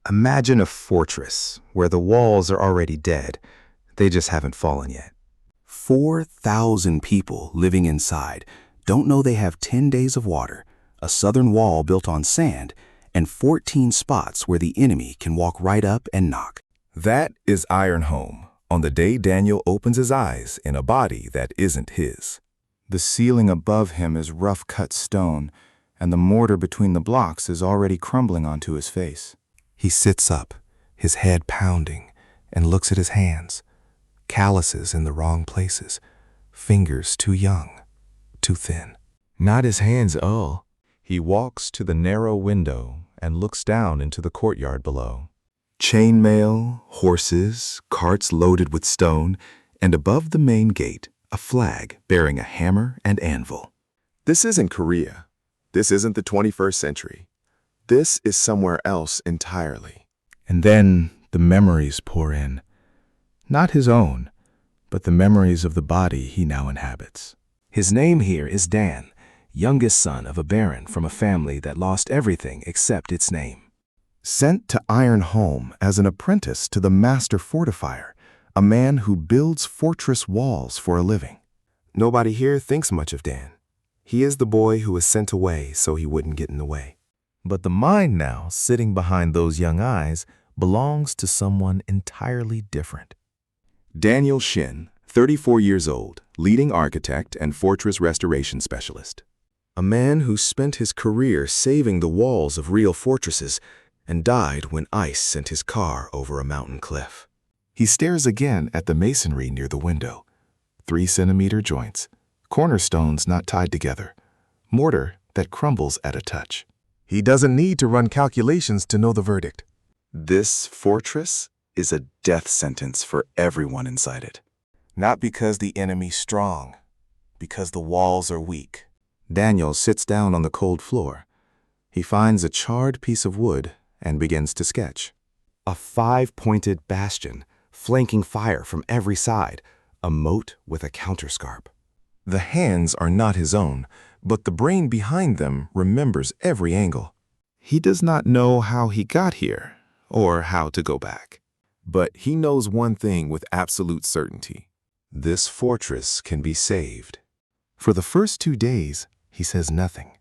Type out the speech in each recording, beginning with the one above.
Imagine a fortress where the walls are already dead. They just haven't fallen yet. 4,000 people living inside don't know they have 10 days of water, a southern wall built on sand, and 14 spots where the enemy can walk right up and knock. That is Iron Holm, on the day Daniel opens his eyes in a body that isn't his. The ceiling above him is rough-cut stone, and the mortar between the blocks is already crumbling onto his face. He sits up, his head pounding, and looks at his hands. Calluses in the wrong places, fingers too young, too thin. Not his hands, all. He walks to the narrow window and looks down into the courtyard below. Chainmail, horses, carts loaded with stone, and above the main gate, a flag bearing a hammer and anvil. This isn't Korea. This isn't the 21st century. This is somewhere else entirely. And then the memories pour in. Not his own, but the memories of the body he now inhabits. His name here is Dan, youngest son of a baron from a family that lost everything except its name. Sent to Iron Holm as an apprentice to the master fortifier, a man who builds fortress walls for a living. Nobody here thinks much of Dan. He is the boy who was sent away so he wouldn't get in the way. But the mind now, sitting behind those young eyes, belongs to someone entirely different. Daniel Shin, 34 years old, leading architect and fortress restoration specialist. A man who spent his career saving the walls of real fortresses and died when ice sent his car over a mountain cliff. He stares again at the masonry near the window. 3-centimeter joints, cornerstones not tied together, mortar that crumbles at a touch. He doesn't need to run calculations to know the verdict. This fortress is a death sentence for everyone inside it. Not because the enemy's strong, because the walls are weak. Daniel sits down on the cold floor. He finds a charred piece of wood and begins to sketch. A 5-pointed bastion, flanking fire from every side, a moat with a counterscarp. The hands are not his own, but the brain behind them remembers every angle. He does not know how he got here or how to go back. But he knows one thing with absolute certainty. This fortress can be saved. For the first 2 days, he says nothing.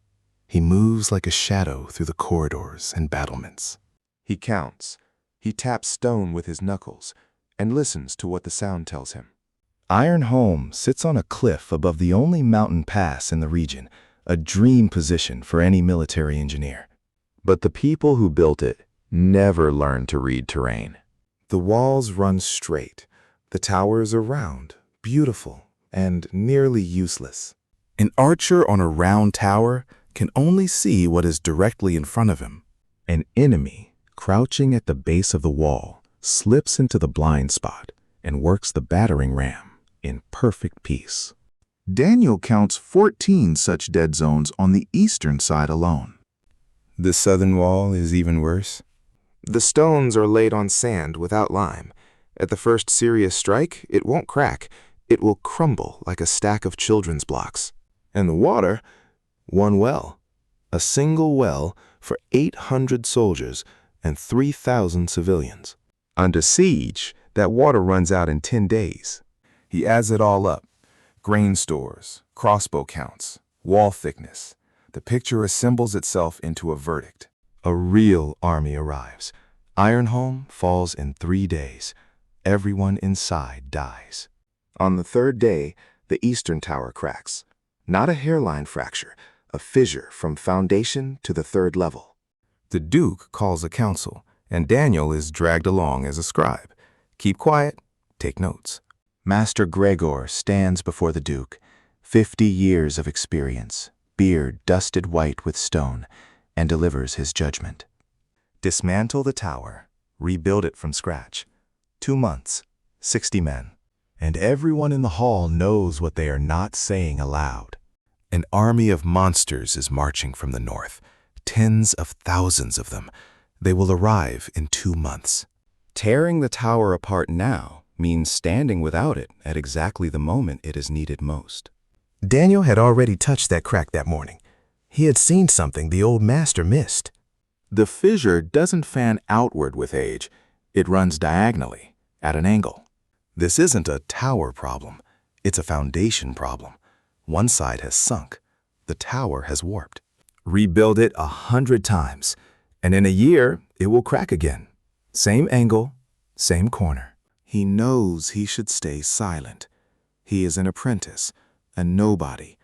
He moves like a shadow through the corridors and battlements. He counts. He taps stone with his knuckles and listens to what the sound tells him. Iron Holm sits on a cliff above the only mountain pass in the region, a dream position for any military engineer. But the people who built it never learned to read terrain. The walls run straight. The towers are round, beautiful, and nearly useless. An archer on a round tower can only see what is directly in front of him. An enemy, crouching at the base of the wall, slips into the blind spot and works the battering ram in perfect peace. Daniel counts 14 such dead zones on the eastern side alone. The southern wall is even worse. The stones are laid on sand without lime. At the first serious strike, it won't crack. It will crumble like a stack of children's blocks. And the water, one well. A single well for 800 soldiers and 3,000 civilians. Under siege, that water runs out in 10 days. He adds it all up. Grain stores, crossbow counts, wall thickness. The picture assembles itself into a verdict. A real army arrives. Iron Holm falls in 3 days. Everyone inside dies. On the 3rd day, the eastern tower cracks. Not a hairline fracture, a fissure from foundation to the 3rd level. The Duke calls a council, and Daniel is dragged along as a scribe. Keep quiet, take notes. Master Gregor stands before the Duke, 50 years of experience, beard dusted white with stone, and delivers his judgment. Dismantle the tower, rebuild it from scratch. 2 months, 60 men. And everyone in the hall knows what they are not saying aloud. An army of monsters is marching from the north, tens of thousands of them. They will arrive in 2 months. Tearing the tower apart now means standing without it at exactly the moment it is needed most. Daniel had already touched that crack that morning. He had seen something the old master missed. The fissure doesn't fan outward with age. It runs diagonally, at an angle. This isn't a tower problem. It's a foundation problem. One side has sunk. The tower has warped. Rebuild it 100 times, and in a year, it will crack again. Same angle, same corner. He knows he should stay silent. He is an apprentice, a nobody,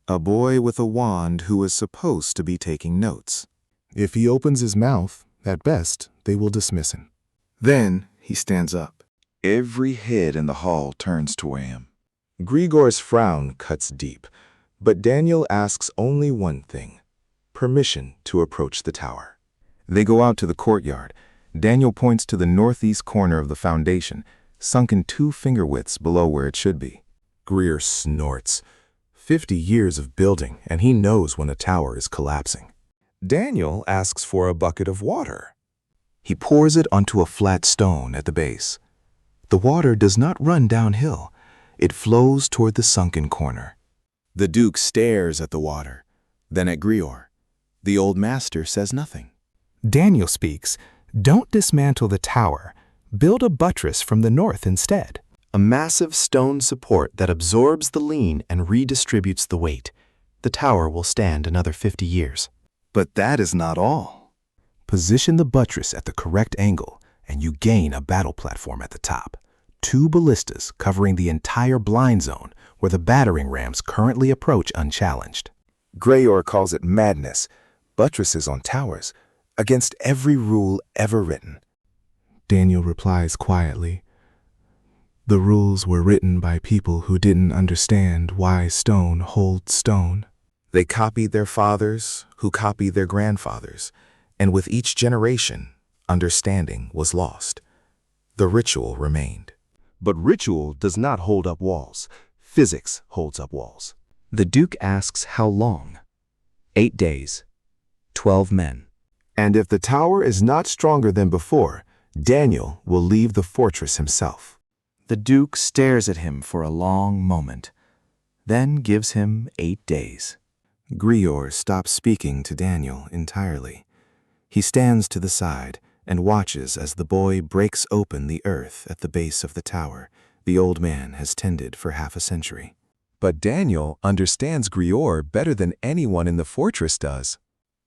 a boy with a wand who is supposed to be taking notes. If he opens his mouth, at best, they will dismiss him. Then he stands up. Every head in the hall turns toward him. Grigor's frown cuts deep, but Daniel asks only one thing: permission to approach the tower. They go out to the courtyard. Daniel points to the northeast corner of the foundation, sunken 2 finger widths below where it should be. Greer snorts. 50 years of building, and he knows when a tower is collapsing. Daniel asks for a bucket of water. He pours it onto a flat stone at the base. The water does not run downhill. It flows toward the sunken corner. The Duke stares at the water, then at Grior. The old master says nothing. Daniel speaks. Don't dismantle the tower. Build a buttress from the north instead. A massive stone support that absorbs the lean and redistributes the weight. The tower will stand another 50 years. But that is not all. Position the buttress at the correct angle, and you gain a battle platform at the top. 2 ballistas covering the entire blind zone where the battering rams currently approach unchallenged. Grior calls it madness. Buttresses on towers, against every rule ever written. Daniel replies quietly, "The rules were written by people who didn't understand why stone holds stone." They copied their fathers, who copied their grandfathers, and with each generation, understanding was lost. The ritual remained. But ritual does not hold up walls. Physics holds up walls. The Duke asks how long. 8 days. 12 men. And if the tower is not stronger than before, Daniel will leave the fortress himself. The Duke stares at him for a long moment, then gives him 8 days. Grior stops speaking to Daniel entirely. He stands to the side and watches as the boy breaks open the earth at the base of the tower the old man has tended for half a century. But Daniel understands Grior better than anyone in the fortress does.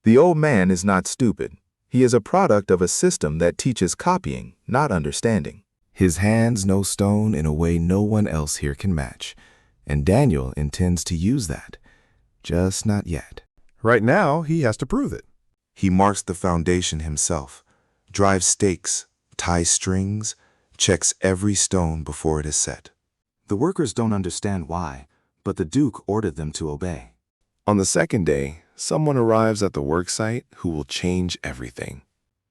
The old man is not stupid. He is a product of a system that teaches copying, not understanding. His hands know stone in a way no one else here can match, and Daniel intends to use that. Just not yet. Right now, he has to prove it. He marks the foundation himself, drives stakes, ties strings, checks every stone before it is set. The workers don't understand why, but the Duke ordered them to obey. On the second day, someone arrives at the worksite who will change everything.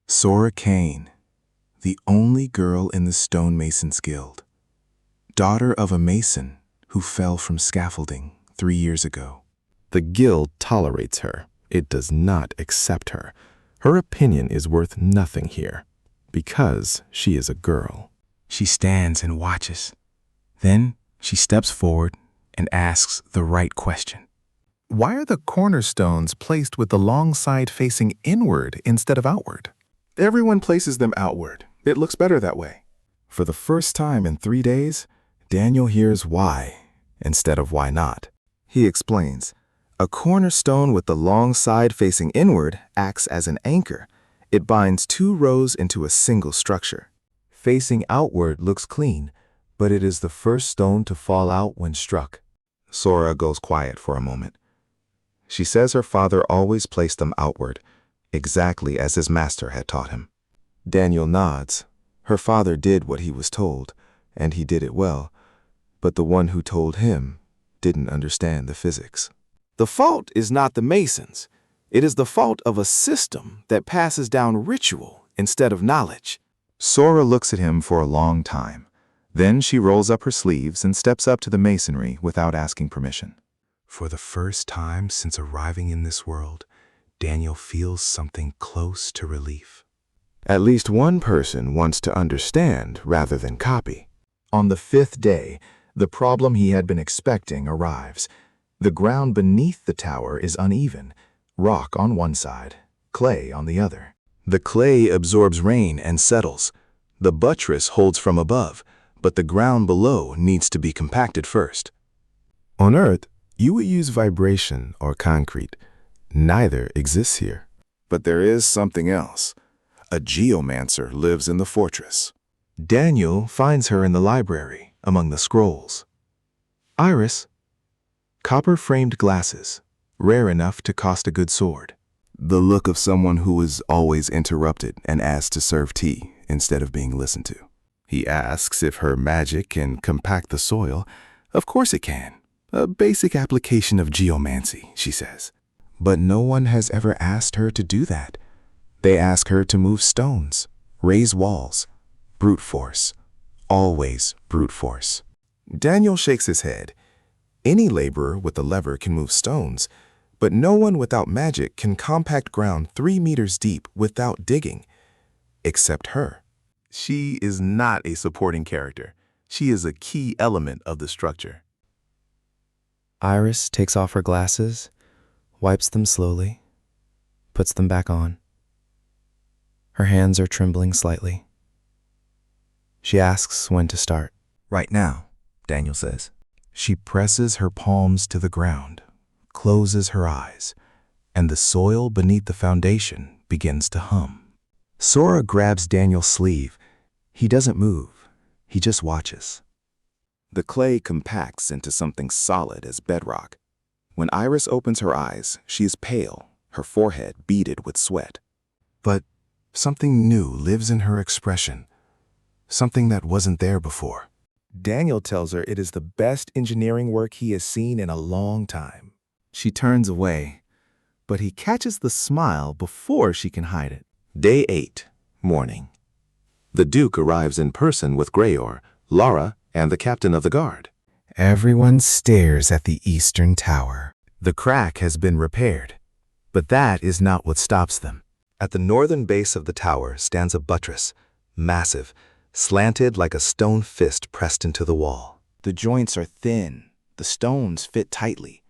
Sora Kane, the only girl in the stonemasons guild, daughter of a mason who fell from scaffolding 3 years ago. The guild tolerates her. It does not accept her. Her opinion is worth nothing here, because she is a girl. She stands and watches. Then she steps forward and asks the right question. Why are the cornerstones placed with the long side facing inward instead of outward? Everyone places them outward. It looks better that way. For the first time in 3 days, Daniel hears why instead of why not. He explains, a cornerstone with the long side facing inward acts as an anchor. It binds 2 rows into a single structure. Facing outward looks clean, but it is the first stone to fall out when struck. Sora goes quiet for a moment. She says her father always placed them outward, exactly as his master had taught him. Daniel nods. Her father did what he was told, and he did it well, but the one who told him didn't understand the physics. The fault is not the masons. It is the fault of a system that passes down ritual instead of knowledge. Sora looks at him for a long time. Then she rolls up her sleeves and steps up to the masonry without asking permission. For the first time since arriving in this world, Daniel feels something close to relief. At least one person wants to understand rather than copy. On the 5th day, the problem he had been expecting arrives. The ground beneath the tower is uneven, rock on one side, clay on the other. The clay absorbs rain and settles. The buttress holds from above, but the ground below needs to be compacted first. On Earth, you would use vibration or concrete. Neither exists here. But there is something else. A geomancer lives in the fortress. Daniel finds her in the library, among the scrolls. Iris, copper-framed glasses, rare enough to cost a good sword. The look of someone who is always interrupted and asked to serve tea instead of being listened to. He asks if her magic can compact the soil. Of course it can. A basic application of geomancy, she says. But no one has ever asked her to do that. They ask her to move stones, raise walls. Brute force. Always brute force. Daniel shakes his head. Any laborer with a lever can move stones, but no one without magic can compact ground 3 meters deep without digging, except her. She is not a supporting character. She is a key element of the structure. Iris takes off her glasses, wipes them slowly, puts them back on. Her hands are trembling slightly. She asks when to start. Right now, Daniel says. She presses her palms to the ground, closes her eyes, and the soil beneath the foundation begins to hum. Sora grabs Daniel's sleeve. He doesn't move. He just watches. The clay compacts into something solid as bedrock. When Iris opens her eyes, she is pale, her forehead beaded with sweat. But something new lives in her expression, something that wasn't there before. Daniel tells her it is the best engineering work he has seen in a long time. She turns away, but he catches the smile before she can hide it. Day 8, morning. The Duke arrives in person with Greyor, Lara, and the captain of the guard. Everyone stares at the eastern tower. The crack has been repaired, but that is not what stops them. At the northern base of the tower stands a buttress, massive, slanted like a stone fist pressed into the wall. The joints are thin, the stones fit tightly.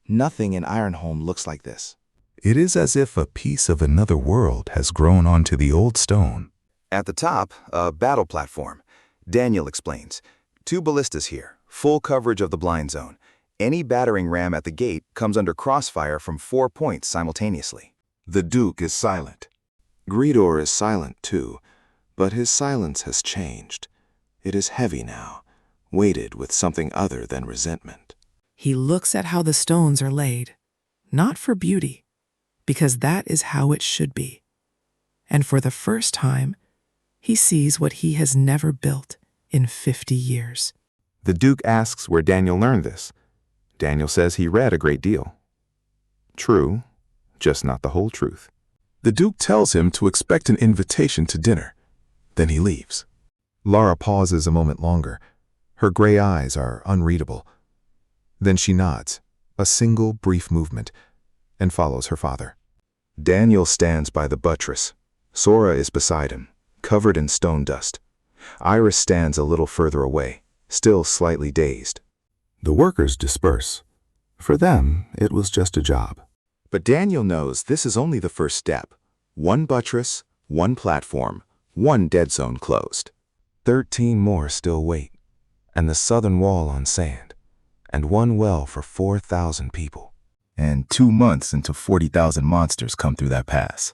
Nothing in Ironholm looks like this. It is as if a piece of another world has grown onto the old stone. At the top, a battle platform. Daniel explains. 2 ballistas here, full coverage of the blind zone. Any battering ram at the gate comes under crossfire from 4 points simultaneously. The Duke is silent. Greedor is silent too, but his silence has changed. It is heavy now, weighted with something other than resentment. He looks at how the stones are laid, not for beauty, because that is how it should be. And for the first time, he sees what he has never built in 50 years. The Duke asks where Daniel learned this. Daniel says he read a great deal. True, just not the whole truth. The Duke tells him to expect an invitation to dinner. Then he leaves. Lara pauses a moment longer. Her gray eyes are unreadable. Then she nods, a single brief movement, and follows her father. Daniel stands by the buttress. Sora is beside him, covered in stone dust. Iris stands a little further away, still slightly dazed. The workers disperse. For them, it was just a job. But Daniel knows this is only the first step. 1 buttress, 1 platform, 1 dead zone closed. 13 more still wait, and the southern wall on sand, and 1 well for 4,000 people. And 2 months until 40,000 monsters come through that pass.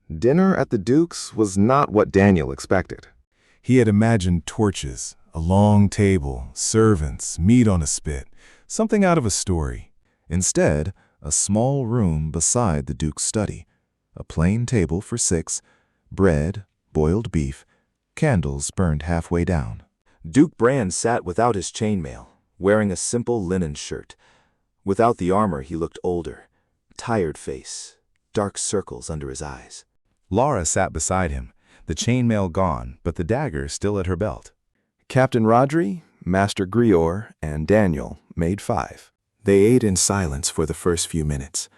Dinner at the Duke's was not what Daniel expected. He had imagined torches, a long table, servants, meat on a spit, something out of a story. Instead, a small room beside the Duke's study, a plain table for 6, bread, boiled beef, candles burned halfway down. Duke Brand sat without his chainmail, wearing a simple linen shirt. Without the armor, he looked older, tired face, dark circles under his eyes. Lara sat beside him, the chainmail gone, but the dagger still at her belt. Captain Rodri, Master Greyor, and Daniel made 5. They ate in silence for the first few minutes.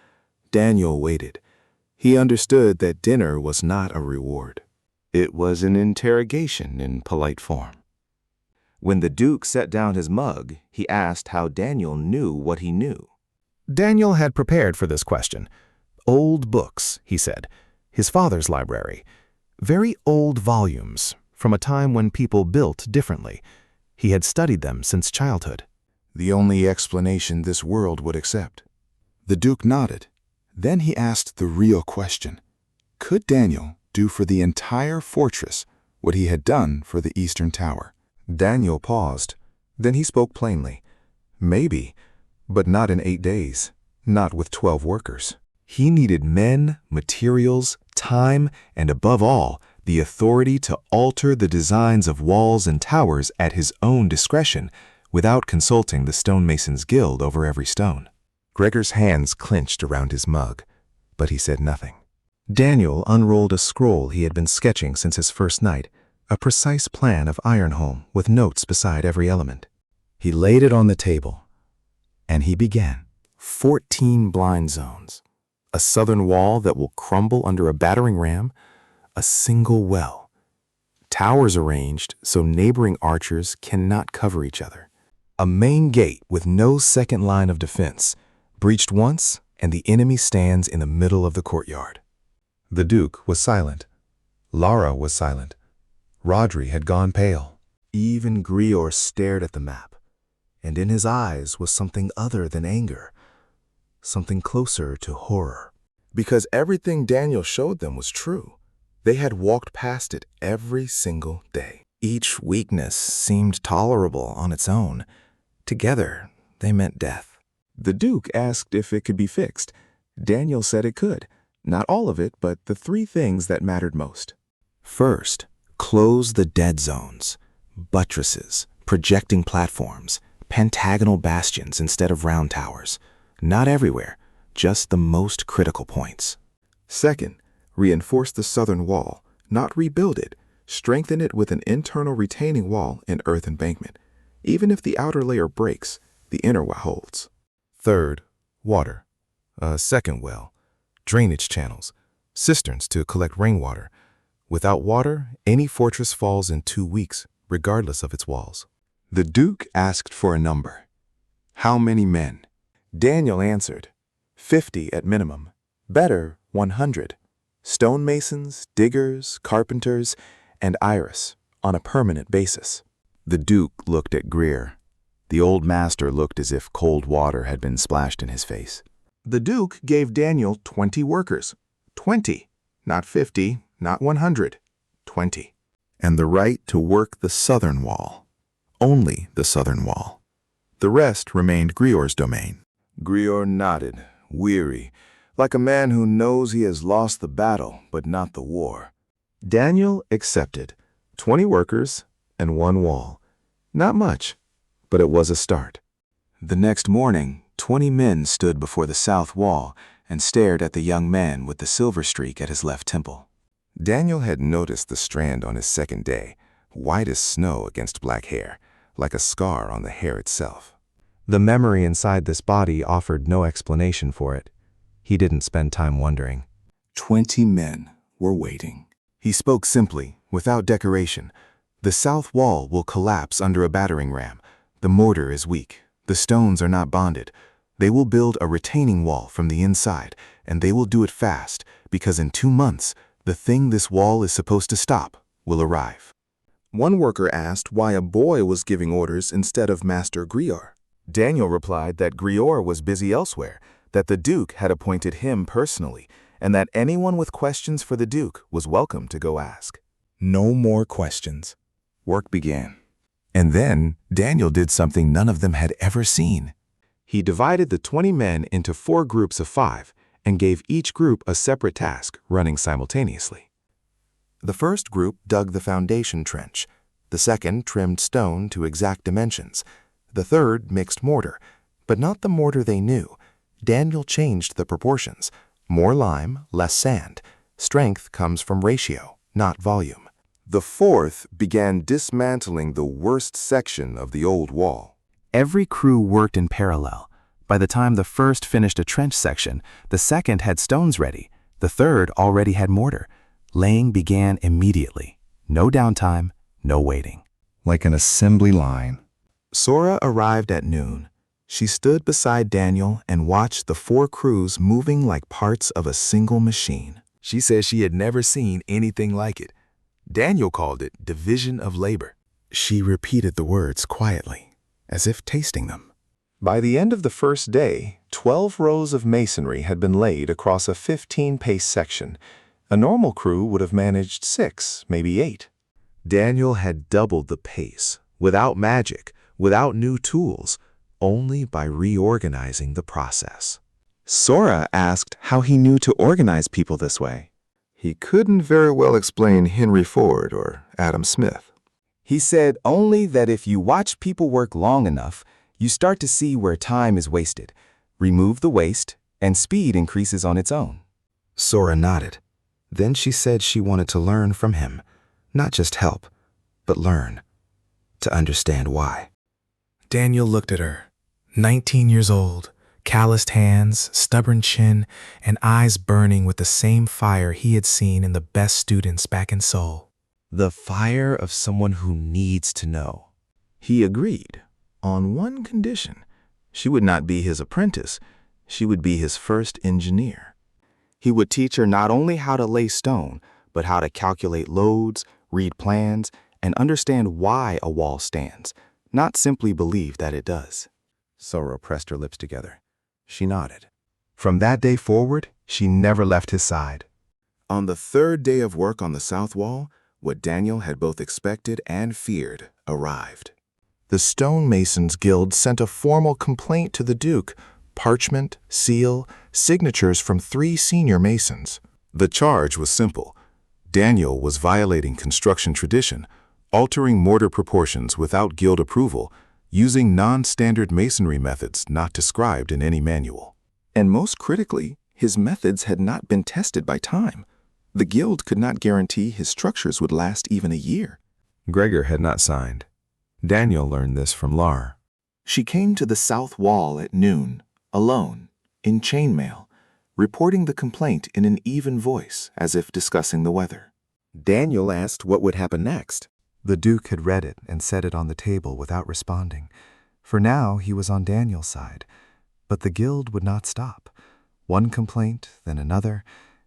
Daniel waited. He understood that dinner was not a reward. It was an interrogation in polite form. When the Duke set down his mug, he asked how Daniel knew what he knew. Daniel had prepared for this question. Old books, he said. his father's library. Very old volumes, from a time when people built differently. He had studied them since childhood. The only explanation this world would accept. The Duke nodded. Then he asked the real question. Could Daniel do for the entire fortress what he had done for the Eastern Tower? Daniel paused. Then he spoke plainly. Maybe, but not in 8 days. Not with 12 workers. He needed men, materials, time, and above all, the authority to alter the designs of walls and towers at his own discretion without consulting the stonemasons' guild over every stone. Gregor's hands clenched around his mug, but he said nothing. Daniel unrolled a scroll he had been sketching since his first night, a precise plan of Ironholm with notes beside every element. He laid it on the table, and he began. 14 blind zones, a southern wall that will crumble under a battering ram, a single well, towers arranged so neighboring archers cannot cover each other, A main gate with no second line of defense, breached once, and the enemy stands in the middle of the courtyard. The Duke was silent. Lara was silent. Rodri had gone pale. Even Grior stared at the map, and in his eyes was something other than anger, something closer to horror. because everything Daniel showed them was true. They had walked past it every single day. Each weakness seemed tolerable on its own. Together, they meant death. The Duke asked if it could be fixed. Daniel said it could. Not all of it, but the 3 things that mattered most. First, close the dead zones. Buttresses, projecting platforms, pentagonal bastions instead of round towers. Not everywhere, just the most critical points. Second, reinforce the southern wall, not rebuild it. Strengthen it with an internal retaining wall and earth embankment. Even if the outer layer breaks, the inner wall holds. Third, water. A second well. Drainage channels. Cisterns to collect rainwater. Without water, any fortress falls in 2 weeks, regardless of its walls. The Duke asked for a number. How many men? Daniel answered, 50 at minimum. Better, 100. Stonemasons, diggers, carpenters, and Iris, on a permanent basis. The Duke looked at Greer. The old master looked as if cold water had been splashed in his face. The Duke gave Daniel 20 workers. 20. Not 50, not 100. 20. And the right to work the southern wall. Only the southern wall. The rest remained Grior's domain. Grior nodded, weary, like a man who knows he has lost the battle but not the war. Daniel accepted. 20 workers and 1 wall. Not much, but it was a start. The next morning, 20 men stood before the south wall and stared at the young man with the silver streak at his left temple. Daniel had noticed the strand on his second day, white as snow against black hair, like a scar on the hair itself. The memory inside this body offered no explanation for it. He didn't spend time wondering. 20 men were waiting. He spoke simply, without decoration. The south wall will collapse under a battering ram. The mortar is weak. The stones are not bonded. They will build a retaining wall from the inside, and they will do it fast, because in 2 months, the thing this wall is supposed to stop will arrive. One worker asked why a boy was giving orders instead of Master Grior. Daniel replied that Grior was busy elsewhere, that the Duke had appointed him personally, and that anyone with questions for the Duke was welcome to go ask. No more questions. Work began. And then Daniel did something none of them had ever seen. He divided the 20 men into 4 groups of 5 and gave each group a separate task running simultaneously. The first group dug the foundation trench. The second trimmed stone to exact dimensions. The third mixed mortar, but not the mortar they knew. Daniel changed the proportions. More lime, less sand. Strength comes from ratio, not volume. The fourth began dismantling the worst section of the old wall. Every crew worked in parallel. By the time the first finished a trench section, the second had stones ready. The third already had mortar. Laying began immediately. No downtime, no waiting. Like an assembly line. Sora arrived at noon. She stood beside Daniel and watched the 4 crews moving like parts of a single machine. She says she had never seen anything like it. Daniel called it division of labor. She repeated the words quietly, as if tasting them. By the end of the first day, 12 rows of masonry had been laid across a 15-pace section. A normal crew would have managed 6, maybe 8. Daniel had doubled the pace, without magic, without new tools, only by reorganizing the process. Sora asked how he knew to organize people this way. He couldn't very well explain Henry Ford or Adam Smith. He said only that if you watch people work long enough, you start to see where time is wasted. Remove the waste, and speed increases on its own. Sora nodded. Then she said she wanted to learn from him, not just help, but learn, to understand why. Daniel looked at her, 19 years old, calloused hands, stubborn chin, and eyes burning with the same fire he had seen in the best students back in Seoul. The fire of someone who needs to know. He agreed, on one condition. She would not be his apprentice, she would be his first engineer. He would teach her not only how to lay stone, but how to calculate loads, read plans, and understand why a wall stands, not simply believe that it does. Sora pressed her lips together. She nodded. From that day forward, she never left his side. On the 3rd day of work on the south wall, what Daniel had both expected and feared arrived. The Stonemasons Guild sent a formal complaint to the Duke, parchment, seal, signatures from 3 senior masons. The charge was simple. Daniel was violating construction tradition, altering mortar proportions without guild approval, using non-standard masonry methods not described in any manual. And most critically, his methods had not been tested by time. The guild could not guarantee his structures would last even a year. Gregor had not signed. Daniel learned this from Lar. She came to the south wall at noon, alone, in chainmail, reporting the complaint in an even voice as if discussing the weather. Daniel asked what would happen next. The Duke had read it and set it on the table without responding. For now he was on Daniel's side. But the guild would not stop. One complaint, then another,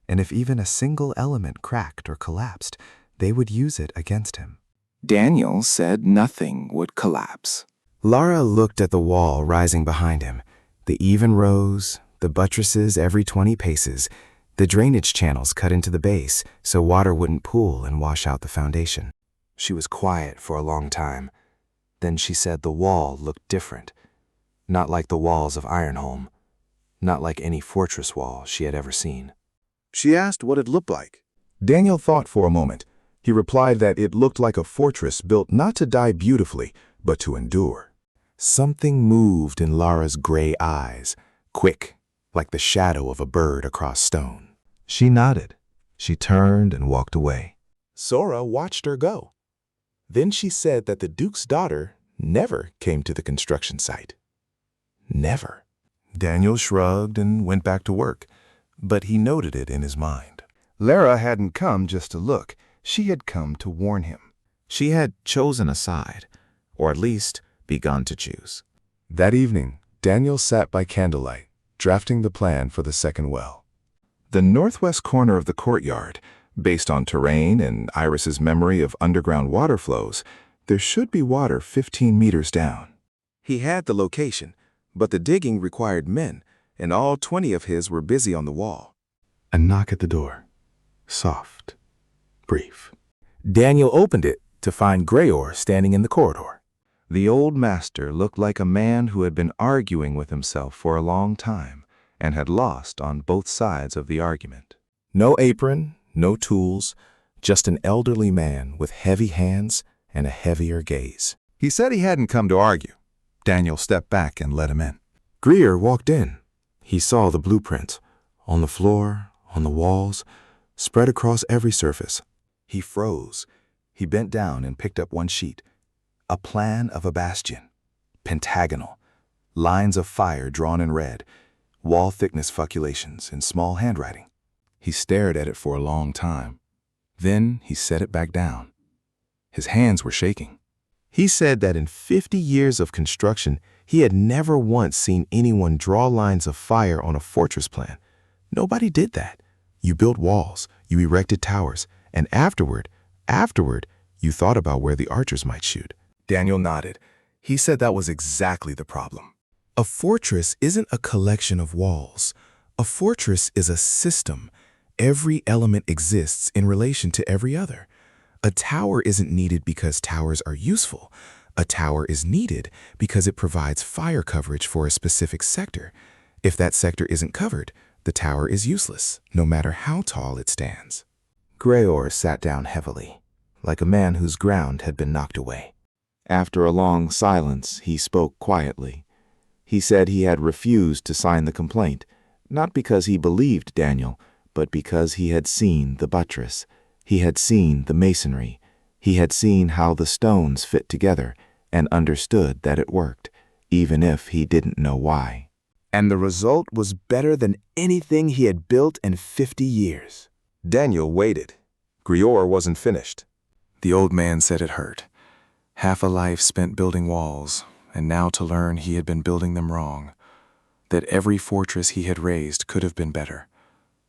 and if even a single element cracked or collapsed, they would use it against him. Daniel said nothing would collapse. Lara looked at the wall rising behind him, the even rows, the buttresses every 20 paces, the drainage channels cut into the base so water wouldn't pool and wash out the foundation. She was quiet for a long time. Then she said the wall looked different, not like the walls of Ironholm, not like any fortress wall she had ever seen. She asked what it looked like. Daniel thought for a moment. He replied that it looked like a fortress built not to die beautifully, but to endure. Something moved in Lara's gray eyes, quick, like the shadow of a bird across stone. She nodded. She turned and walked away. Sora watched her go. Then she said that the Duke's daughter never came to the construction site. Never. Daniel shrugged and went back to work, but he noted it in his mind. Lara hadn't come just to look. She had come to warn him. She had chosen a side, or at least begun to choose. That evening, Daniel sat by candlelight, drafting the plan for the second well. The northwest corner of the courtyard, based on terrain and Iris's memory of underground water flows, there should be water 15 meters down. He had the location, but the digging required men, and all 20 of his were busy on the wall. A knock at the door. Soft. Brief. Daniel opened it to find Greyor standing in the corridor. The old master looked like a man who had been arguing with himself for a long time and had lost on both sides of the argument. No apron, no tools, just an elderly man with heavy hands and a heavier gaze. He said he hadn't come to argue. Daniel stepped back and let him in. Greer walked in. He saw the blueprints, on the floor, on the walls, spread across every surface. He froze. He bent down and picked up one sheet. A plan of a bastion. Pentagonal. Lines of fire drawn in red. Wall thickness calculations in small handwriting. He stared at it for a long time. Then he set it back down. His hands were shaking. He said that in 50 years of construction, he had never once seen anyone draw lines of fire on a fortress plan. Nobody did that. You built walls, you erected towers, and afterward, you thought about where the archers might shoot. Daniel nodded. He said that was exactly the problem. A fortress isn't a collection of walls. A fortress is a system. Every element exists in relation to every other. A tower isn't needed because towers are useful. A tower is needed because it provides fire coverage for a specific sector. If that sector isn't covered, the tower is useless, no matter how tall it stands. Greor sat down heavily, like a man whose ground had been knocked away. After a long silence, he spoke quietly. He said he had refused to sign the complaint, not because he believed Daniel, but because he had seen the buttress. He had seen the masonry. He had seen how the stones fit together and understood that it worked, even if he didn't know why. And the result was better than anything he had built in 50 years. Daniel waited. Greor wasn't finished. The old man said it hurt. Half a life spent building walls, and now to learn he had been building them wrong. That every fortress he had raised could have been better.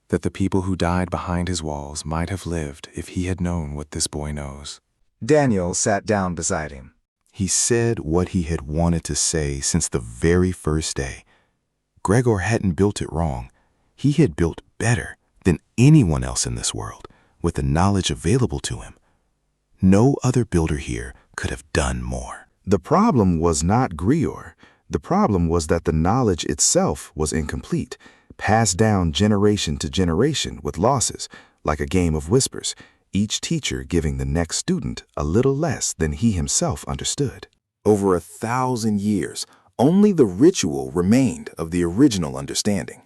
That the people who died behind his walls might have lived if he had known what this boy knows. Daniel sat down beside him. He said what he had wanted to say since the very first day. Gregor hadn't built it wrong. He had built better than anyone else in this world, with the knowledge available to him. No other builder here could have done more. The problem was not Greor. The problem was that the knowledge itself was incomplete, passed down generation to generation with losses, like a game of whispers, each teacher giving the next student a little less than he himself understood. Over 1,000 years, only the ritual remained of the original understanding.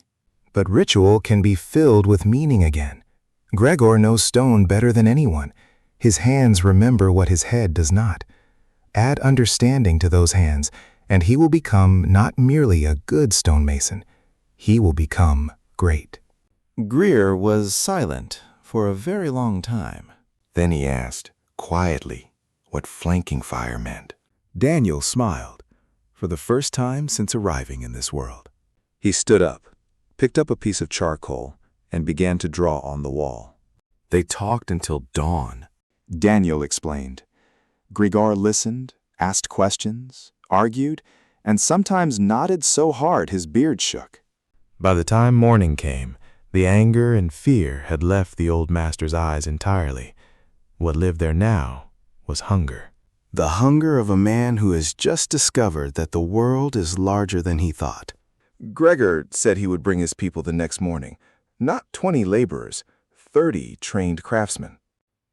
But ritual can be filled with meaning again. Gregor knows stone better than anyone. His hands remember what his head does not. Add understanding to those hands, and he will become not merely a good stonemason. He will become great. Greer was silent for a very long time. Then he asked, quietly, what flanking fire meant. Daniel smiled, for the first time since arriving in this world. He stood up, picked up a piece of charcoal, and began to draw on the wall. They talked until dawn. Daniel explained. Gregor listened, asked questions, argued, and sometimes nodded so hard his beard shook. By the time morning came, the anger and fear had left the old master's eyes entirely. What lived there now was hunger. The hunger of a man who has just discovered that the world is larger than he thought. Gregor said he would bring his people the next morning. Not 20 laborers, 30 trained craftsmen.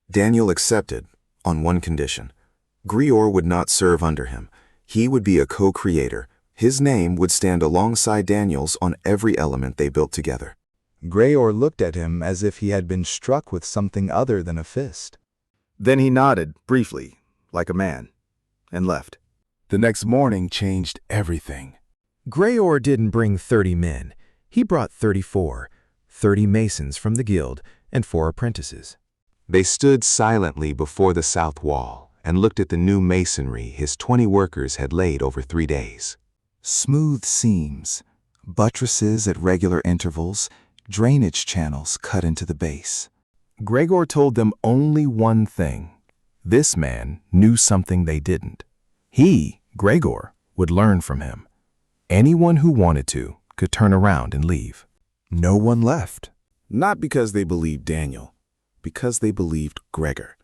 Daniel accepted, on one condition. Greor would not serve under him. He would be a co-creator. His name would stand alongside Daniel's on every element they built together. Greor looked at him as if he had been struck with something other than a fist. Then he nodded, briefly, like a man, and left. The next morning changed everything. Greor didn't bring 30 men. He brought 34, 30 masons from the guild, and 4 apprentices. They stood silently before the south wall and looked at the new masonry his 20 workers had laid over 3 days. Smooth seams, buttresses at regular intervals, drainage channels cut into the base. Gregor told them only one thing. This man knew something they didn't. He, Gregor, would learn from him. Anyone who wanted to could turn around and leave. No one left. Not because they believed Daniel, because they believed Gregor.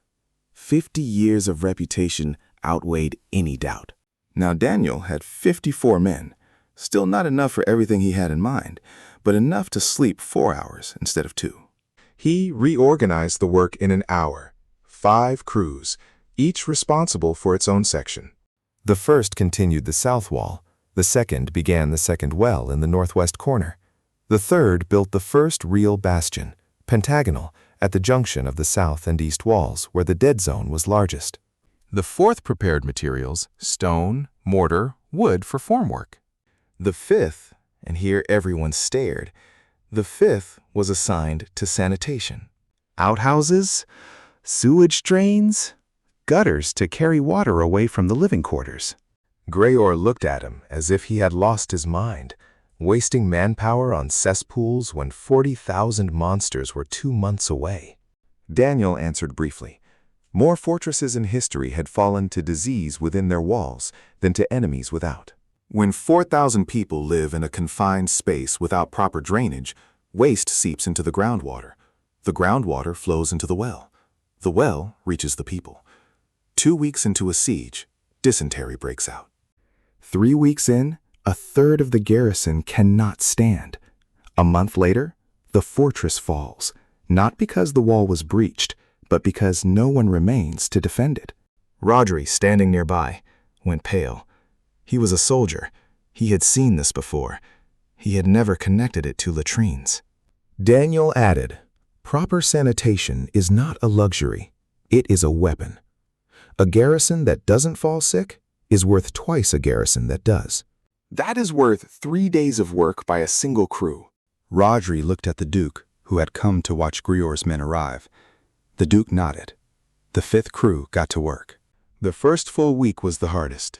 50 years of reputation outweighed any doubt. Now Daniel had 54 men, still not enough for everything he had in mind, but enough to sleep 4 hours instead of 2. He reorganized the work in an hour. 5 crews, each responsible for its own section. The first continued the south wall. The second began the second well in the northwest corner. The third built the first real bastion, pentagonal, at the junction of the south and east walls where the dead zone was largest. The fourth prepared materials, stone, mortar, wood for formwork. The fifth, and here everyone stared, the fifth was assigned to sanitation. Outhouses, sewage drains, gutters to carry water away from the living quarters. Greor looked at him as if he had lost his mind. wasting manpower on cesspools when 40,000 monsters were 2 months away. Daniel answered briefly. More fortresses in history had fallen to disease within their walls than to enemies without. When 4,000 people live in a confined space without proper drainage, waste seeps into the groundwater. The groundwater flows into the well. The well reaches the people. 2 weeks into a siege, dysentery breaks out. 3 weeks in, a third of the garrison cannot stand. A month later, the fortress falls, not because the wall was breached, but because no one remains to defend it. Rodri, standing nearby, went pale. He was a soldier. He had seen this before. He had never connected it to latrines. Daniel added, "Proper sanitation is not a luxury. It is a weapon. A garrison that doesn't fall sick is worth twice a garrison that does." That is worth 3 days of work by a single crew. Rodri looked at the Duke, who had come to watch Grior's men arrive. The Duke nodded. The 5th crew got to work. The first full week was the hardest.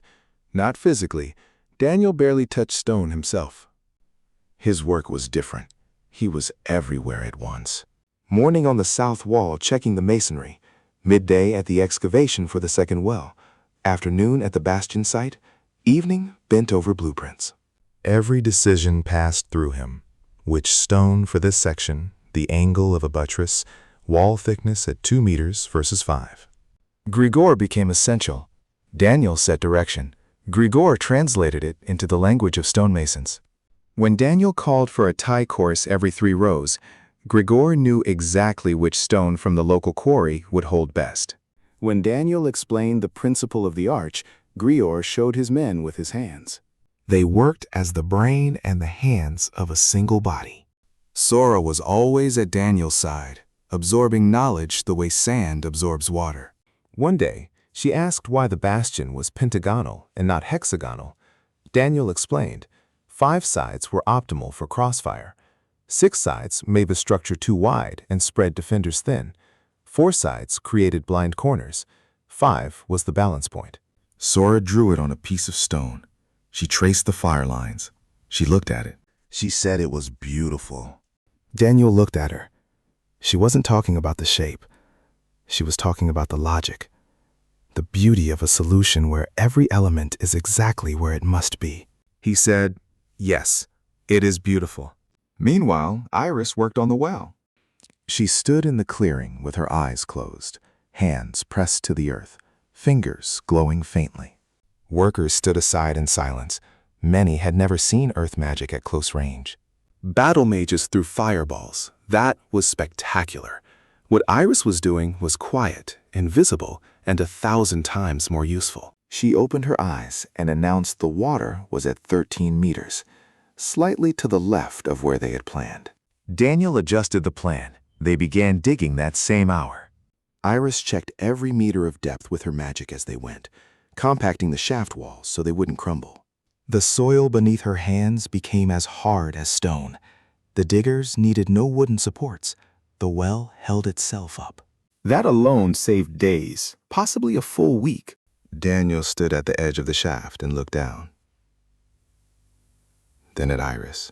Not physically. Daniel barely touched stone himself. His work was different. He was everywhere at once. Morning on the south wall checking the masonry. Midday at the excavation for the second well. Afternoon at the bastion site. Evening bent over blueprints. Every decision passed through him. Which stone for this section, the angle of a buttress, wall thickness at 2 meters versus 5. Grigor became essential. Daniel set direction. Grigor translated it into the language of stonemasons. When Daniel called for a tie course every 3 rows, Grigor knew exactly which stone from the local quarry would hold best. When Daniel explained the principle of the arch, Grior showed his men with his hands. They worked as the brain and the hands of a single body. Sora was always at Daniel's side, absorbing knowledge the way sand absorbs water. One day, she asked why the bastion was pentagonal and not hexagonal. Daniel explained, 5 sides were optimal for crossfire. 6 sides made the structure too wide and spread defenders thin. 4 sides created blind corners. 5 was the balance point. Sora drew it on a piece of stone. She traced the fire lines. She looked at it. She said it was beautiful. Daniel looked at her. She wasn't talking about the shape. She was talking about the logic. The beauty of a solution where every element is exactly where it must be. He said, "Yes, it is beautiful." Meanwhile, Iris worked on the well. She stood in the clearing with her eyes closed, hands pressed to the earth, fingers glowing faintly. Workers stood aside in silence. Many had never seen earth magic at close range. Battle mages threw fireballs. That was spectacular. What Iris was doing was quiet, invisible, and 1,000 times more useful. She opened her eyes and announced the water was at 13 meters, slightly to the left of where they had planned. Daniel adjusted the plan. They began digging that same hour. Iris checked every meter of depth with her magic as they went, compacting the shaft walls so they wouldn't crumble. The soil beneath her hands became as hard as stone. The diggers needed no wooden supports. The well held itself up. That alone saved days, possibly a full week. Daniel stood at the edge of the shaft and looked down. Then at Iris.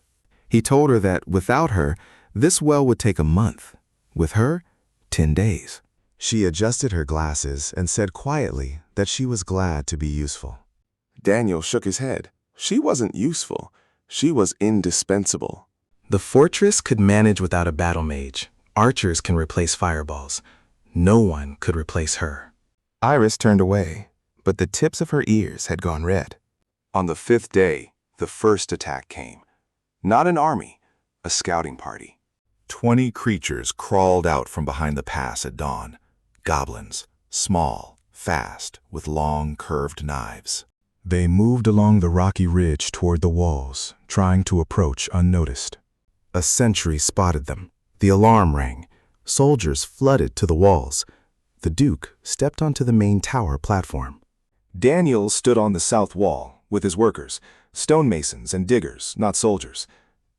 He told her that without her, this well would take a month. With her, 10 days. She adjusted her glasses and said quietly that she was glad to be useful. Daniel shook his head. She wasn't useful. She was indispensable. The fortress could manage without a battle mage. Archers can replace fireballs. No one could replace her. Iris turned away, but the tips of her ears had gone red. On the 5th day, the first attack came. Not an army, a scouting party. 20 creatures crawled out from behind the pass at dawn. Goblins, small, fast, with long, curved knives. They moved along the rocky ridge toward the walls, trying to approach unnoticed. A sentry spotted them. The alarm rang. Soldiers flooded to the walls. The Duke stepped onto the main tower platform. Daniel stood on the south wall with his workers, stonemasons and diggers, not soldiers.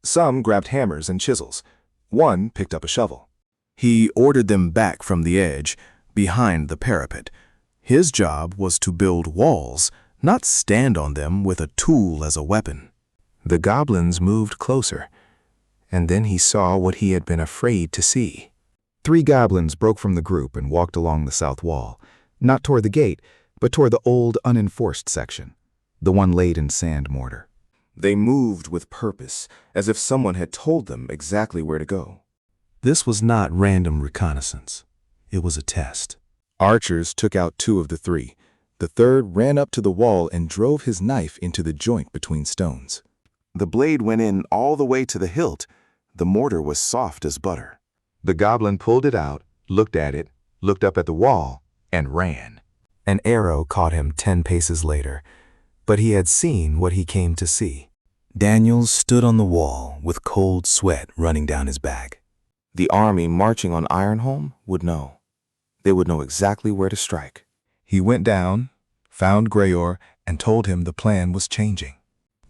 Some grabbed hammers and chisels. One picked up a shovel. He ordered them back from the edge, behind the parapet. His job was to build walls, not stand on them with a tool as a weapon. The goblins moved closer, and then he saw what he had been afraid to see. 3 goblins broke from the group and walked along the south wall, not toward the gate, but toward the old, unenforced section, the one laid in sand mortar. They moved with purpose, as if someone had told them exactly where to go. This was not random reconnaissance. It was a test. Archers took out 2 of the 3. The third ran up to the wall and drove his knife into the joint between stones. The blade went in all the way to the hilt. The mortar was soft as butter. The goblin pulled it out, looked at it, looked up at the wall, and ran. An arrow caught him 10 paces later, but he had seen what he came to see. Daniel stood on the wall with cold sweat running down his back. The army marching on Ironholm would know. They would know exactly where to strike. He went down, found Grayor, and told him the plan was changing.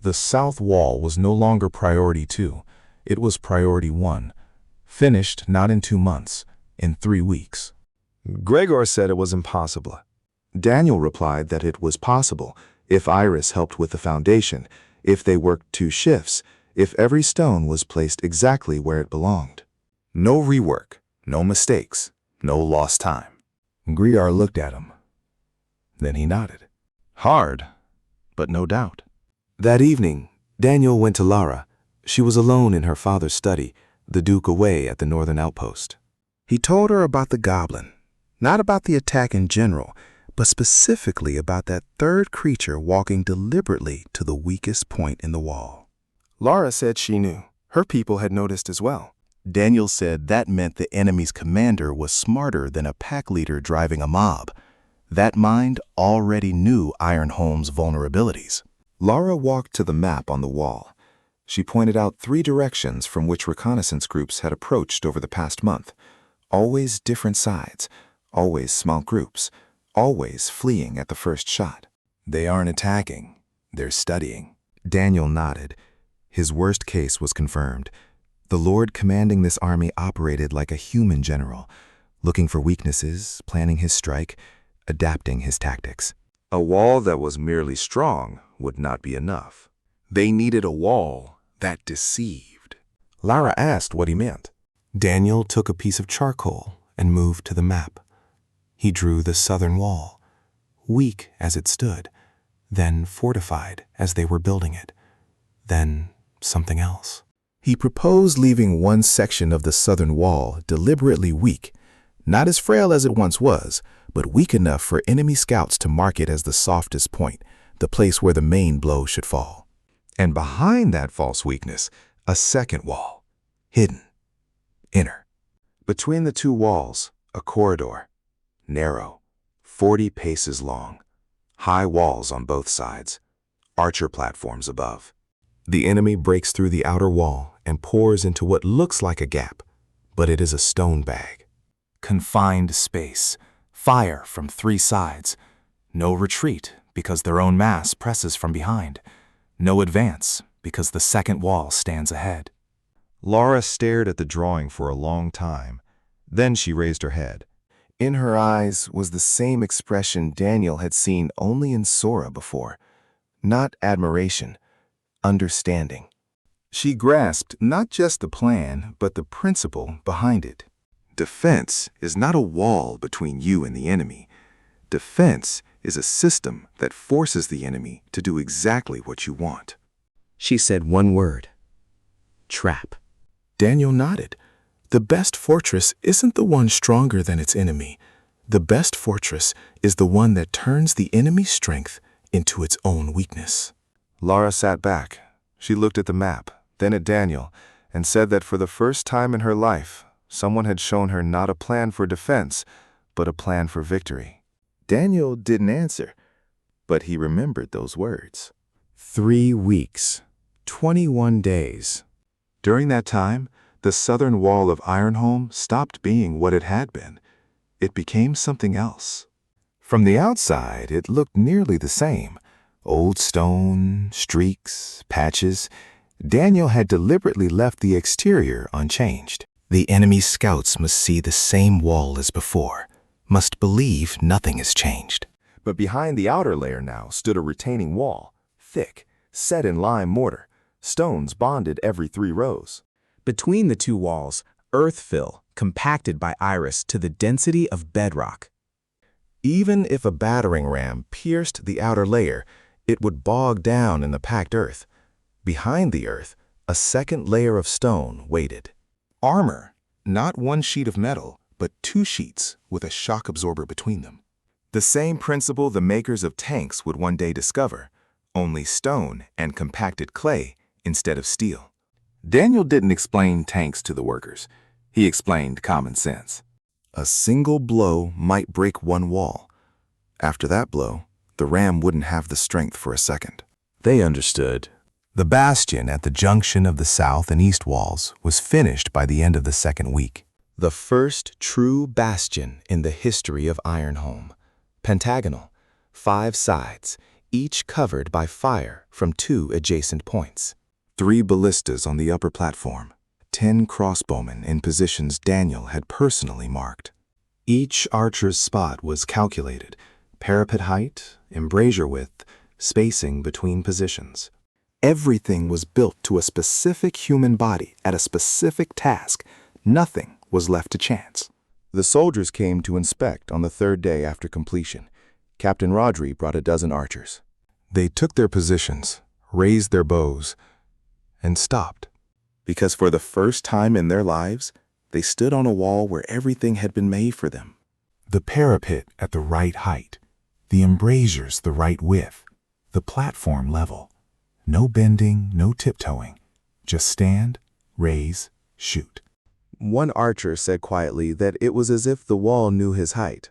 The south wall was no longer priority 2. It was priority 1. Finished not in 2 months, in 3 weeks. Gregor said it was impossible. Daniel replied that it was possible if Iris helped with the foundation, if they worked 2 shifts, if every stone was placed exactly where it belonged. No rework, no mistakes, no lost time. Griar looked at him. Then he nodded. Hard, but no doubt. That evening, Daniel went to Lara. She was alone in her father's study, the Duke away at the northern outpost. He told her about the goblin, not about the attack in general, but specifically about that third creature walking deliberately to the weakest point in the wall. Lara said she knew. Her people had noticed as well. Daniel said that meant the enemy's commander was smarter than a pack leader driving a mob. That mind already knew Ironholm's vulnerabilities. Lara walked to the map on the wall. She pointed out 3 directions from which reconnaissance groups had approached over the past month. Always different sides, always small groups, always fleeing at the first shot. They aren't attacking, they're studying. Daniel nodded. His worst case was confirmed. The Lord commanding this army operated like a human general, looking for weaknesses, planning his strike, adapting his tactics. A wall that was merely strong would not be enough. They needed a wall that deceived. Lara asked what he meant. Daniel took a piece of charcoal and moved to the map. He drew the southern wall, weak as it stood, then fortified as they were building it, then something else. He proposed leaving one section of the southern wall deliberately weak, not as frail as it once was, but weak enough for enemy scouts to mark it as the softest point, the place where the main blow should fall. And behind that false weakness, a second wall, hidden, inner. Between the 2 walls, a corridor, narrow, 40 paces long, high walls on both sides, archer platforms above. The enemy breaks through the outer wall and pours into what looks like a gap, but it is a stone bag. Confined space, fire from 3 sides, no retreat because their own mass presses from behind, no advance because the second wall stands ahead. Lara stared at the drawing for a long time. Then she raised her head. In her eyes was the same expression Daniel had seen only in Sora before. Not admiration, understanding. She grasped not just the plan, but the principle behind it. Defense is not a wall between you and the enemy. Defense is a system that forces the enemy to do exactly what you want. She said one word: trap. Daniel nodded. The best fortress isn't the one stronger than its enemy. The best fortress is the one that turns the enemy's strength into its own weakness. Lara sat back. She looked at the map, then at Daniel, and said that for the first time in her life, someone had shown her not a plan for defense, but a plan for victory. Daniel didn't answer, but he remembered those words. 3 weeks, 21 days. During that time, the southern wall of Ironholm stopped being what it had been. It became something else. From the outside, it looked nearly the same. Old stone, streaks, patches. Daniel had deliberately left the exterior unchanged. The enemy's scouts must see the same wall as before, must believe nothing has changed. But behind the outer layer now stood a retaining wall, thick, set in lime mortar, stones bonded every 3 rows. Between the 2 walls, earth fill compacted by Iris to the density of bedrock. Even if a battering ram pierced the outer layer, it would bog down in the packed earth. Behind the earth, a second layer of stone waited. Armor, not 1 sheet of metal, but 2 sheets with a shock absorber between them. The same principle the makers of tanks would one day discover, only stone and compacted clay instead of steel. Daniel didn't explain tanks to the workers. He explained common sense. A single blow might break 1 wall. After that blow, the ram wouldn't have the strength for a second. They understood. The bastion at the junction of the south and east walls was finished by the end of the 2nd week. The first true bastion in the history of Holm. Pentagonal, 5 sides, each covered by fire from 2 adjacent points. 3 ballistas on the upper platform, 10 crossbowmen in positions Daniel had personally marked. Each archer's spot was calculated: parapet height, embrasure width, spacing between positions. Everything was built to a specific human body at a specific task. Nothing was left to chance. The soldiers came to inspect on the 3rd day after completion. Captain Rodri brought a dozen archers. They took their positions, raised their bows, and stopped. Because for the first time in their lives, they stood on a wall where everything had been made for them. The parapet at the right height, the embrasures the right width, the platform level. No bending, no tiptoeing. Just stand, raise, shoot. One archer said quietly that it was as if the wall knew his height.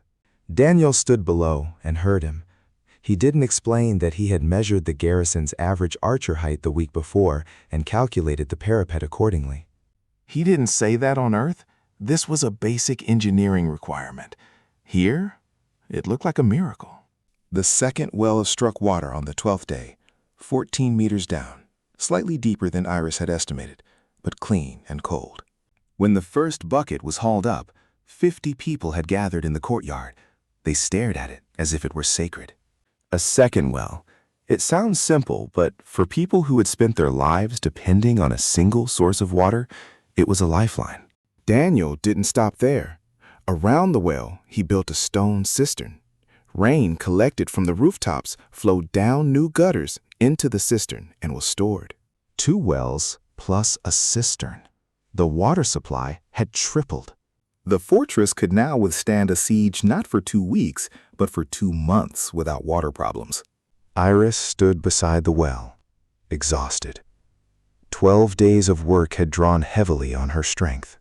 Daniel stood below and heard him. He didn't explain that he had measured the garrison's average archer height the week before and calculated the parapet accordingly. He didn't say that on Earth. This was a basic engineering requirement. Here, it looked like a miracle. The second well struck water on the 12th day, 14 meters down, slightly deeper than Iris had estimated, but clean and cold. When the first bucket was hauled up, 50 people had gathered in the courtyard. They stared at it as if it were sacred. A second well. It sounds simple, but for people who had spent their lives depending on a single source of water, it was a lifeline. Daniel didn't stop there. Around the well, he built a stone cistern. Rain collected from the rooftops flowed down new gutters into the cistern and was stored. 2 wells plus a cistern. The water supply had tripled. The fortress could now withstand a siege not for 2 weeks, but for 2 months without water problems. Iris stood beside the well, exhausted. 12 days of work had drawn heavily on her strength.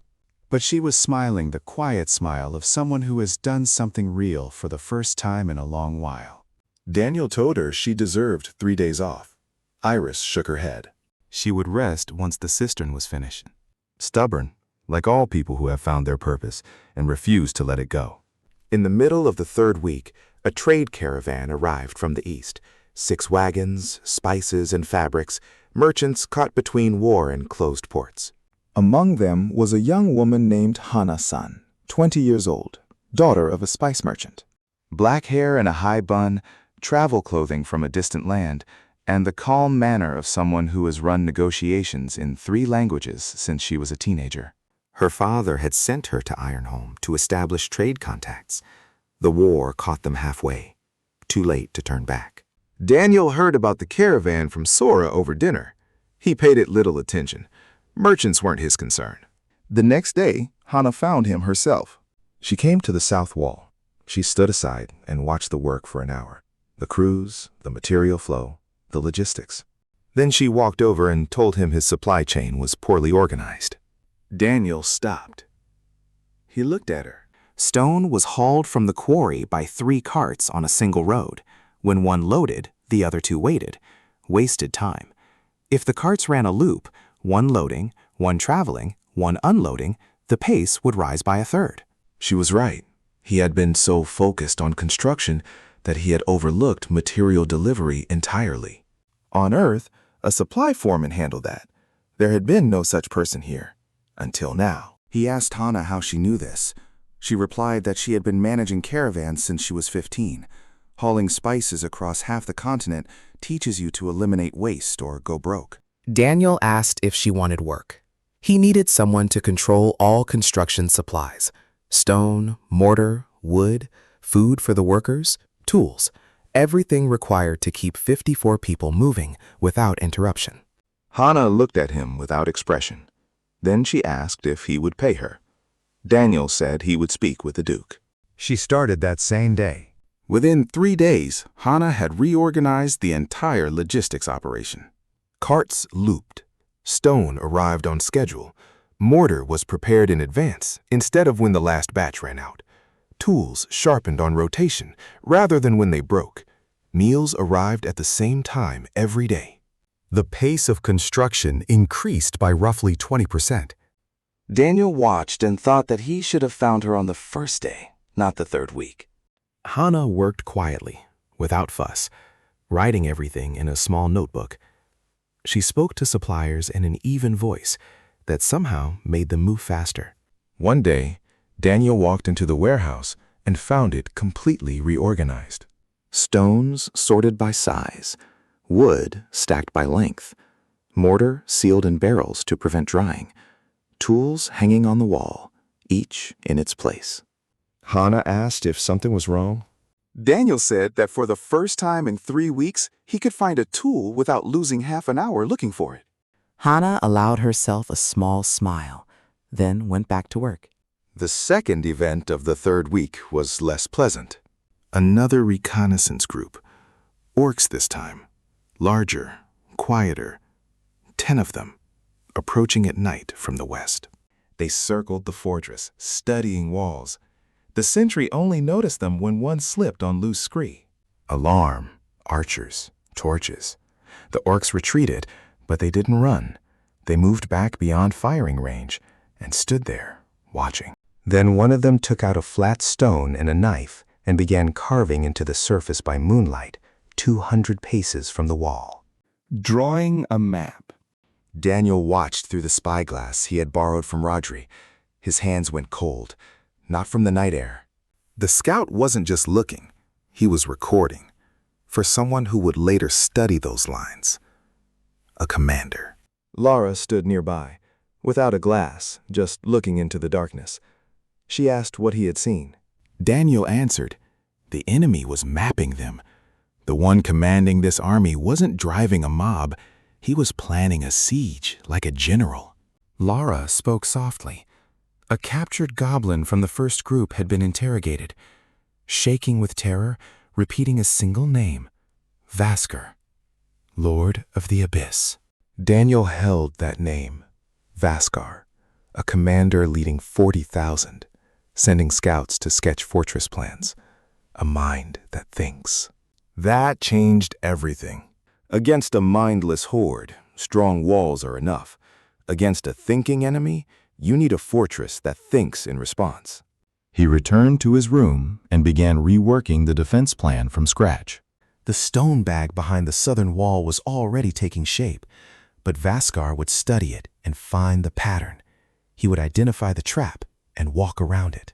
But she was smiling the quiet smile of someone who has done something real for the first time in a long while. Daniel told her she deserved 3 days off. Iris shook her head. She would rest once the cistern was finished. Stubborn, like all people who have found their purpose and refuse to let it go. In the middle of the 3rd week, a trade caravan arrived from the east. 6 wagons, spices, and fabrics, merchants caught between war and closed ports. Among them was a young woman named Hana-san, 20 years old, daughter of a spice merchant. Black hair and a high bun, travel clothing from a distant land, and the calm manner of someone who has run negotiations in 3 languages since she was a teenager. Her father had sent her to Holm to establish trade contacts. The war caught them halfway, too late to turn back. Daniel heard about the caravan from Sora over dinner. He paid it little attention. Merchants weren't his concern. The next day, Hana found him herself. She came to the south wall. She stood aside and watched the work for an hour. The crews, the material flow, the logistics. Then she walked over and told him his supply chain was poorly organized. Daniel stopped. He looked at her. Stone was hauled from the quarry by 3 carts on a single road. When one loaded, the other 2 waited. Wasted time. If the carts ran a loop, 1 loading, 1 traveling, 1 unloading, the pace would rise by a third. She was right. He had been so focused on construction that he had overlooked material delivery entirely. On Earth, a supply foreman handled that. There had been no such person here. Until now. He asked Hana how she knew this. She replied that she had been managing caravans since she was 15. Hauling spices across half the continent teaches you to eliminate waste or go broke. Daniel asked if she wanted work. He needed someone to control all construction supplies: stone, mortar, wood, food for the workers, tools, everything required to keep 54 people moving without interruption. Hannah looked at him without expression. Then she asked if he would pay her. Daniel said he would speak with the Duke. She started that same day. Within 3 days, Hannah had reorganized the entire logistics operation. Carts looped. Stone arrived on schedule. Mortar was prepared in advance instead of when the last batch ran out. Tools sharpened on rotation rather than when they broke. Meals arrived at the same time every day. The pace of construction increased by roughly 20%. Daniel watched and thought that he should have found her on the first day, not the third week. Hannah worked quietly, without fuss, writing everything in a small notebook. She spoke to suppliers in an even voice that somehow made them move faster. One day, Daniel walked into the warehouse and found it completely reorganized. Stones sorted by size, wood stacked by length, mortar sealed in barrels to prevent drying, tools hanging on the wall, each in its place. Hannah asked if something was wrong. Daniel said that for the first time in 3 weeks, he could find a tool without losing half an hour looking for it. Hannah allowed herself a small smile, then went back to work. The second event of the 3rd week was less pleasant. Another reconnaissance group. Orcs this time. Larger, quieter. 10 of them, approaching at night from the west. They circled the fortress, studying walls. The sentry only noticed them when one slipped on loose scree. Alarm, archers, torches. The orcs retreated, but they didn't run. They moved back beyond firing range and stood there, watching. Then one of them took out a flat stone and a knife and began carving into the surface by moonlight, 200 paces from the wall. Drawing a map. Daniel watched through the spyglass he had borrowed from Rodri. His hands went cold, not from the night air. The scout wasn't just looking, he was recording. For someone who would later study those lines. A commander. Laura stood nearby, without a glass, just looking into the darkness. She asked what he had seen. Daniel answered. The enemy was mapping them. The one commanding this army wasn't driving a mob. He was planning a siege like a general. Laura spoke softly. A captured goblin from the first group had been interrogated, shaking with terror, repeating a single name: Vascar, Lord of the Abyss. Daniel held that name, Vascar, a commander leading 40,000, sending scouts to sketch fortress plans, a mind that thinks. That changed everything. Against a mindless horde, strong walls are enough. Against a thinking enemy, you need a fortress that thinks in response. He returned to his room and began reworking the defense plan from scratch. The stone bag behind the southern wall was already taking shape, but Vascar would study it and find the pattern. He would identify the trap and walk around it.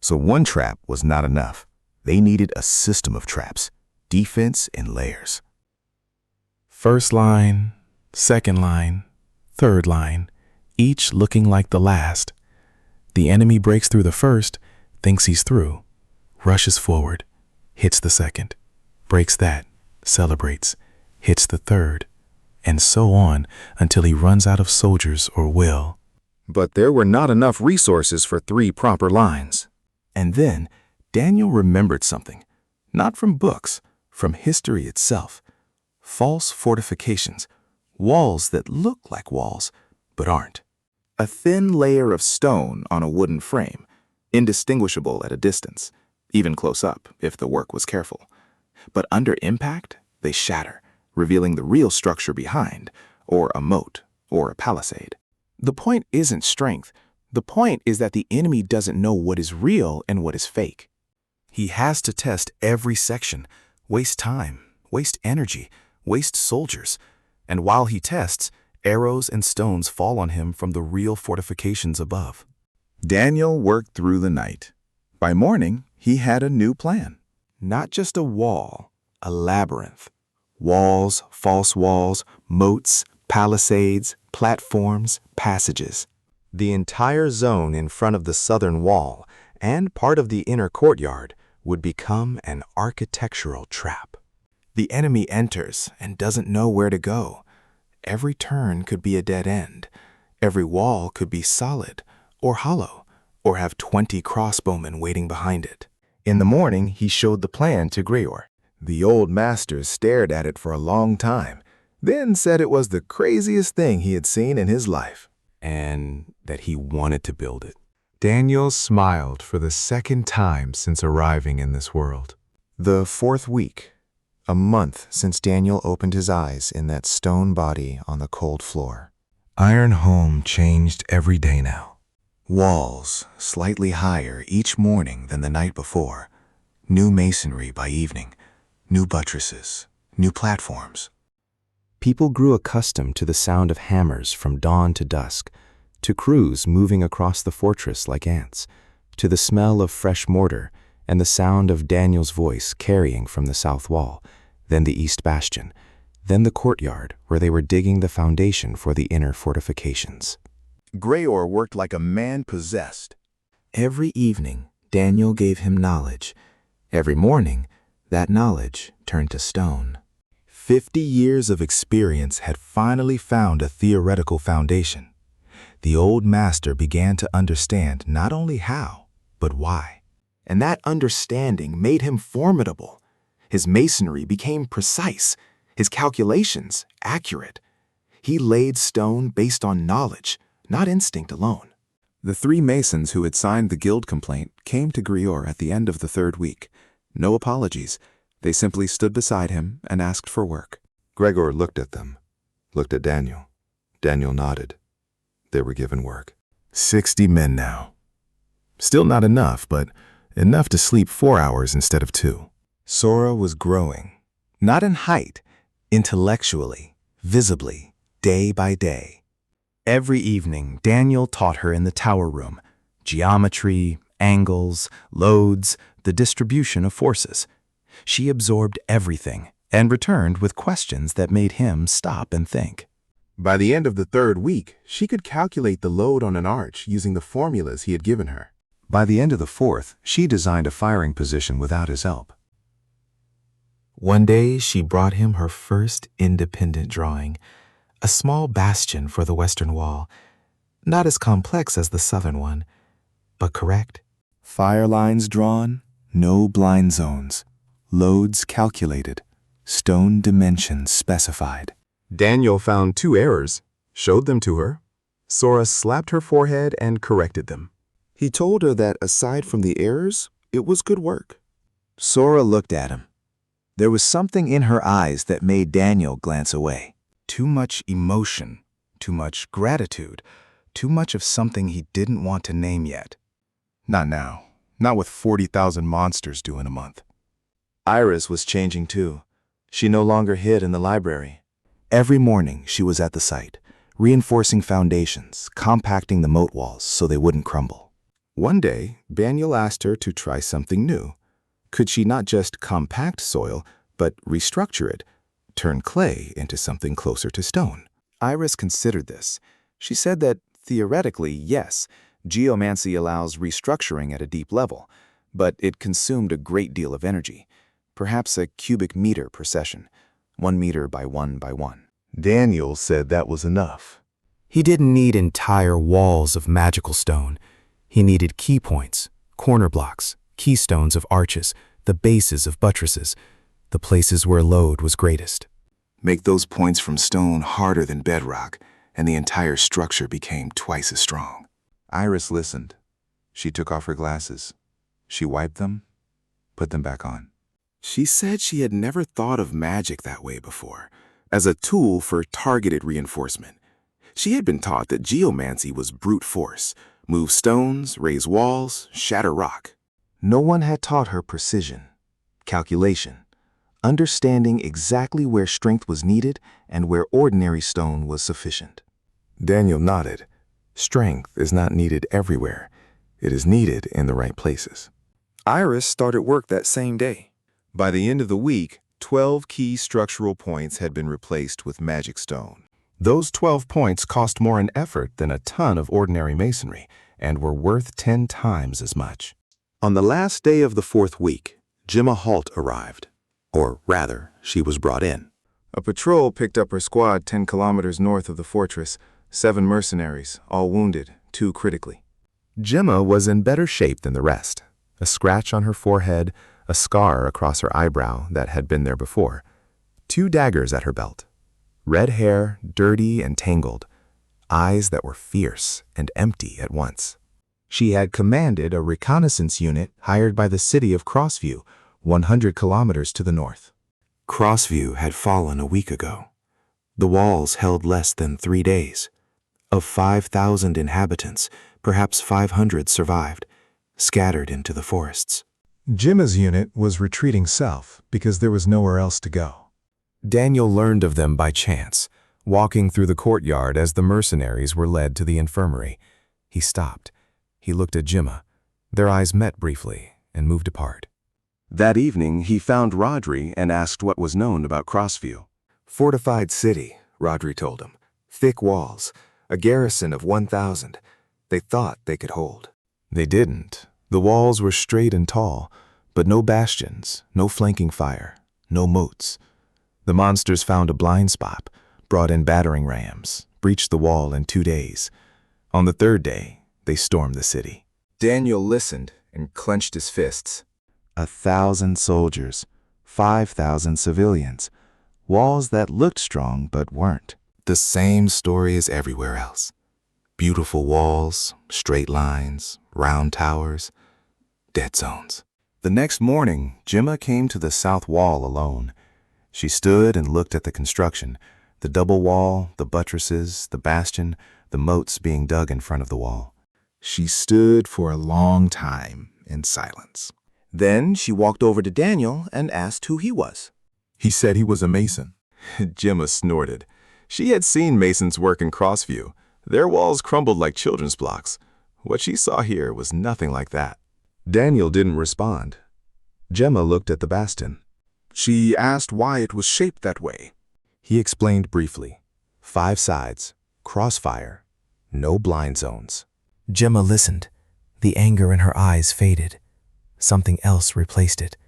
So one trap was not enough. They needed a system of traps, defense in layers. First line, second line, third line, each looking like the last. The enemy breaks through the first, thinks he's through, rushes forward, hits the second, breaks that, celebrates, hits the third, and so on until he runs out of soldiers or will. But there were not enough resources for 3 proper lines. And then Daniel remembered something, not from books, from history itself. False fortifications, walls that look like walls, but aren't. A thin layer of stone on a wooden frame, indistinguishable at a distance, even close up if the work was careful. But under impact, they shatter, revealing the real structure behind, or a moat, or a palisade. The point isn't strength. The point is that the enemy doesn't know what is real and what is fake. He has to test every section, waste time, waste energy, waste soldiers. And while he tests, arrows and stones fall on him from the real fortifications above. Daniel worked through the night. By morning, he had a new plan. Not just a wall, a labyrinth. Walls, false walls, moats, Palisades, platforms, passages. The entire zone in front of the southern wall and part of the inner courtyard would become an architectural trap. The enemy enters and doesn't know where to go. Every turn could be a dead end. Every wall could be solid or hollow, or have 20 crossbowmen waiting behind it. In the morning, he showed the plan to Greor. The old master stared at it for a long time, then said it was the craziest thing he had seen in his life, And that he wanted to build it. Daniel smiled for the second time since arriving in this world. The 4th week, a month since Daniel opened his eyes in that stone body on the cold floor. Iron Holm changed every day now. Walls slightly higher each morning than the night before. New masonry by evening. New buttresses. New platforms. People grew accustomed to the sound of hammers from dawn to dusk, to crews moving across the fortress like ants, to the smell of fresh mortar and the sound of Daniel's voice carrying from the south wall, then the east bastion, then the courtyard where they were digging the foundation for the inner fortifications. Greor worked like a man possessed. Every evening, Daniel gave him knowledge. Every morning, that knowledge turned to stone. 50 years of experience had finally found a theoretical foundation. The old master began to understand not only how, but why. And that understanding made him formidable. His masonry became precise, his calculations accurate. He laid stone based on knowledge, not instinct alone. The 3 masons who had signed the guild complaint came to Greor at the end of the 3rd week. No apologies. They simply stood beside him and asked for work. Gregor looked at them, looked at Daniel. Daniel nodded. They were given work. 60 men now. Still not enough, but enough to sleep 4 hours instead of 2. Sora was growing, not in height, intellectually, visibly, day by day. Every evening, Daniel taught her in the tower room, geometry, angles, loads, the distribution of forces. She absorbed everything and returned with questions that made him stop and think. By the end of the 3rd week, she could calculate the load on an arch using the formulas he had given her. By the end of the 4th, she designed a firing position without his help. One day, she brought him her first independent drawing, a small bastion for the western wall, not as complex as the southern one, but correct. Fire lines drawn, no blind zones, loads calculated, stone dimensions specified. Daniel found 2 errors, showed them to her. Sora slapped her forehead and corrected them. He told her that aside from the errors, it was good work. Sora looked at him. There was something in her eyes that made Daniel glance away. Too much emotion, too much gratitude, too much of something he didn't want to name yet. Not now, not with 40,000 monsters due in a month. Iris was changing too. She no longer hid in the library. Every morning she was at the site, reinforcing foundations, compacting the moat walls so they wouldn't crumble. One day, Daniel asked her to try something new. Could she not just compact soil, but restructure it, turn clay into something closer to stone? Iris considered this. She said that, theoretically, yes, geomancy allows restructuring at a deep level, but it consumed a great deal of energy, perhaps a cubic meter per session, 1 meter by 1 by 1. Daniel said that was enough. He didn't need entire walls of magical stone. He needed key points, corner blocks, keystones of arches, the bases of buttresses, the places where load was greatest. Make those points from stone harder than bedrock, and the entire structure became twice as strong. Iris listened. She took off her glasses. She wiped them, put them back on. She said she had never thought of magic that way before, as a tool for targeted reinforcement. She had been taught that geomancy was brute force, move stones, raise walls, shatter rock. No one had taught her precision, calculation, understanding exactly where strength was needed and where ordinary stone was sufficient. Daniel nodded. Strength is not needed everywhere. It is needed in the right places. Iris started work that same day. By the end of the week, 12 key structural points had been replaced with magic stone. Those 12 points cost more in effort than a ton of ordinary masonry and were worth 10 times as much. On the last day of the 4th week, Gemma Halt arrived. Or rather, she was brought in. A patrol picked up her squad 10 kilometers north of the fortress, 7 mercenaries, all wounded, 2 critically. Gemma was in better shape than the rest. A scratch on her forehead, a scar across her eyebrow that had been there before, 2 daggers at her belt, red hair, dirty and tangled, eyes that were fierce and empty at once. She had commanded a reconnaissance unit hired by the city of Crossview, 100 kilometers to the north. Crossview had fallen a week ago. The walls held less than 3 days. Of 5,000 inhabitants, perhaps 500 survived, scattered into the forests. Gemma's unit was retreating south because there was nowhere else to go. Daniel learned of them by chance, walking through the courtyard as the mercenaries were led to the infirmary. He stopped. He looked at Gemma. Their eyes met briefly and moved apart. That evening, he found Rodri and asked what was known about Crossview. Fortified city, Rodri told him. Thick walls, a garrison of 1,000. They thought they could hold. They didn't. The walls were straight and tall, but no bastions, no flanking fire, no moats. The monsters found a blind spot, brought in battering rams, breached the wall in 2 days. On the 3rd day, they stormed the city. Daniel listened and clenched his fists. 1,000 soldiers, 5,000 civilians, walls that looked strong but weren't. The same story as everywhere else. Beautiful walls, straight lines, round towers, dead zones. The next morning, Gemma came to the south wall alone. She stood and looked at the construction, the double wall, the buttresses, the bastion, the moats being dug in front of the wall. She stood for a long time in silence. Then she walked over to Daniel and asked who he was. He said he was a mason. Gemma snorted. She had seen masons work in Crossview. Their walls crumbled like children's blocks. What she saw here was nothing like that. Daniel didn't respond. Gemma looked at the bastion. She asked why it was shaped that way. He explained briefly. 5 sides, crossfire, no blind zones. Gemma listened. The anger in her eyes faded. Something else replaced it.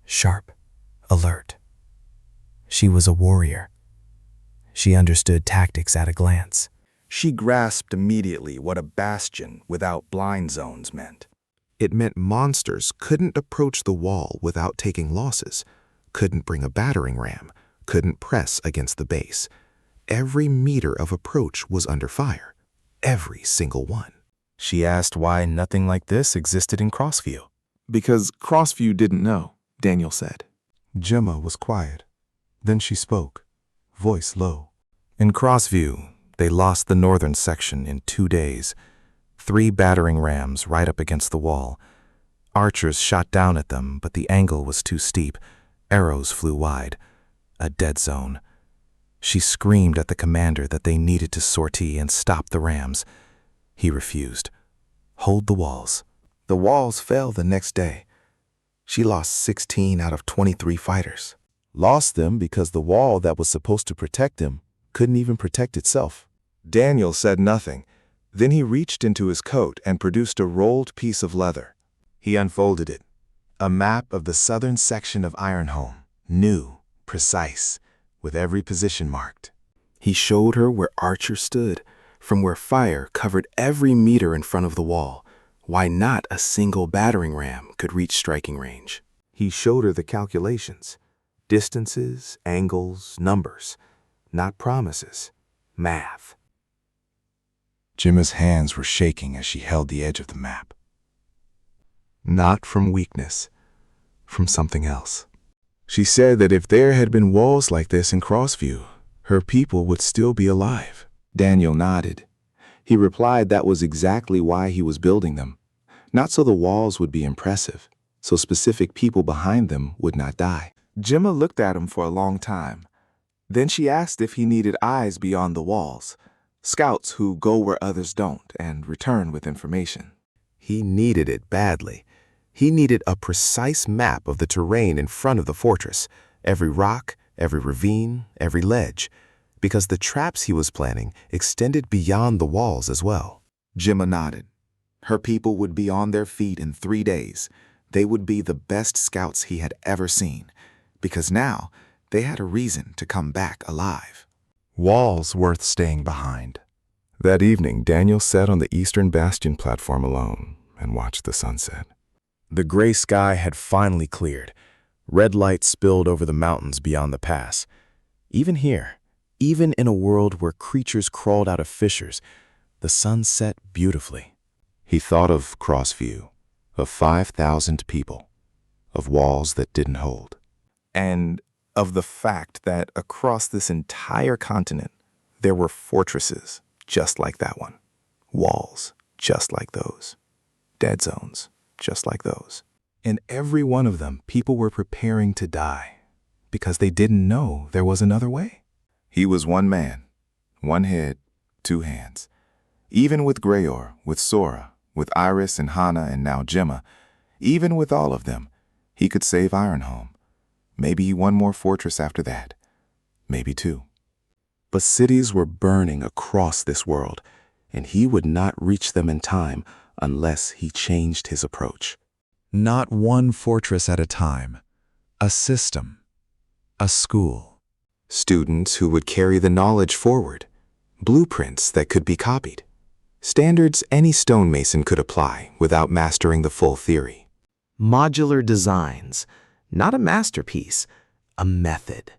Sharp, alert. She was a warrior. She understood tactics at a glance. She grasped immediately what a bastion without blind zones meant. It meant monsters couldn't approach the wall without taking losses, couldn't bring a battering ram, couldn't press against the base. Every meter of approach was under fire. Every single one. She asked why nothing like this existed in Crossview. Because Crossview didn't know, Daniel said. Gemma was quiet. Then she spoke, voice low. In Crossview, they lost the northern section in 2 days. 3 battering rams right up against the wall. Archers shot down at them, but the angle was too steep. Arrows flew wide. A dead zone. She screamed at the commander that they needed to sortie and stop the rams. He refused. Hold the walls. The walls fell the next day. She lost 16 out of 23 fighters. Lost them because the wall that was supposed to protect them couldn't even protect itself. Daniel said nothing. Then he reached into his coat and produced a rolled piece of leather. He unfolded it. A map of the southern section of Holm, new, precise, with every position marked. He showed her where Archer stood, from where fire covered every meter in front of the wall. Why not a single battering ram could reach striking range? He showed her the calculations. Distances, angles, numbers. Not promises. Math. Gemma's hands were shaking as she held the edge of the map. Not from weakness, from something else. She said that if there had been walls like this in Crossview, her people would still be alive. Daniel nodded. He replied that was exactly why he was building them. Not so the walls would be impressive, so specific people behind them would not die. Gemma looked at him for a long time. Then she asked if he needed eyes beyond the walls, scouts who go where others don't and return with information. He needed it badly. He needed a precise map of the terrain in front of the fortress, every rock, every ravine, every ledge, because the traps he was planning extended beyond the walls as well. Gemma nodded. Her people would be on their feet in 3 days. They would be the best scouts he had ever seen, because now they had a reason to come back alive. Walls worth staying behind. That evening, Daniel sat on the eastern bastion platform alone and watched the sunset. The gray sky had finally cleared. Red light spilled over the mountains beyond the pass. Even here, even in a world where creatures crawled out of fissures, the sun set beautifully. He thought of Crossview, of 5,000 people, of walls that didn't hold, and of the fact that across this entire continent, there were fortresses just like that one, walls just like those, dead zones just like those. In every one of them, people were preparing to die because they didn't know there was another way. He was one man, one head, 2 hands. Even with Grayor, with Sora, with Iris and Hana and now Gemma, even with all of them, he could save Ironholm. Maybe one more fortress after that. Maybe 2. But cities were burning across this world, and he would not reach them in time unless he changed his approach. Not one fortress at a time. A system. A school. Students who would carry the knowledge forward. Blueprints that could be copied. Standards any stonemason could apply without mastering the full theory. Modular designs. Not a masterpiece, a method.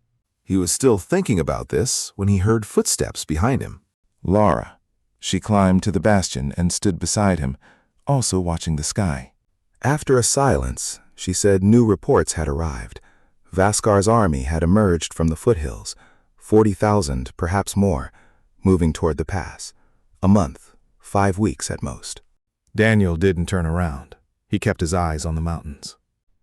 He was still thinking about this when he heard footsteps behind him. Laura. She climbed to the bastion and stood beside him, also watching the sky. After a silence, she said new reports had arrived. Vascar's army had emerged from the foothills, 40,000, perhaps more, moving toward the pass. A month, 5 weeks at most. Daniel didn't turn around. He kept his eyes on the mountains.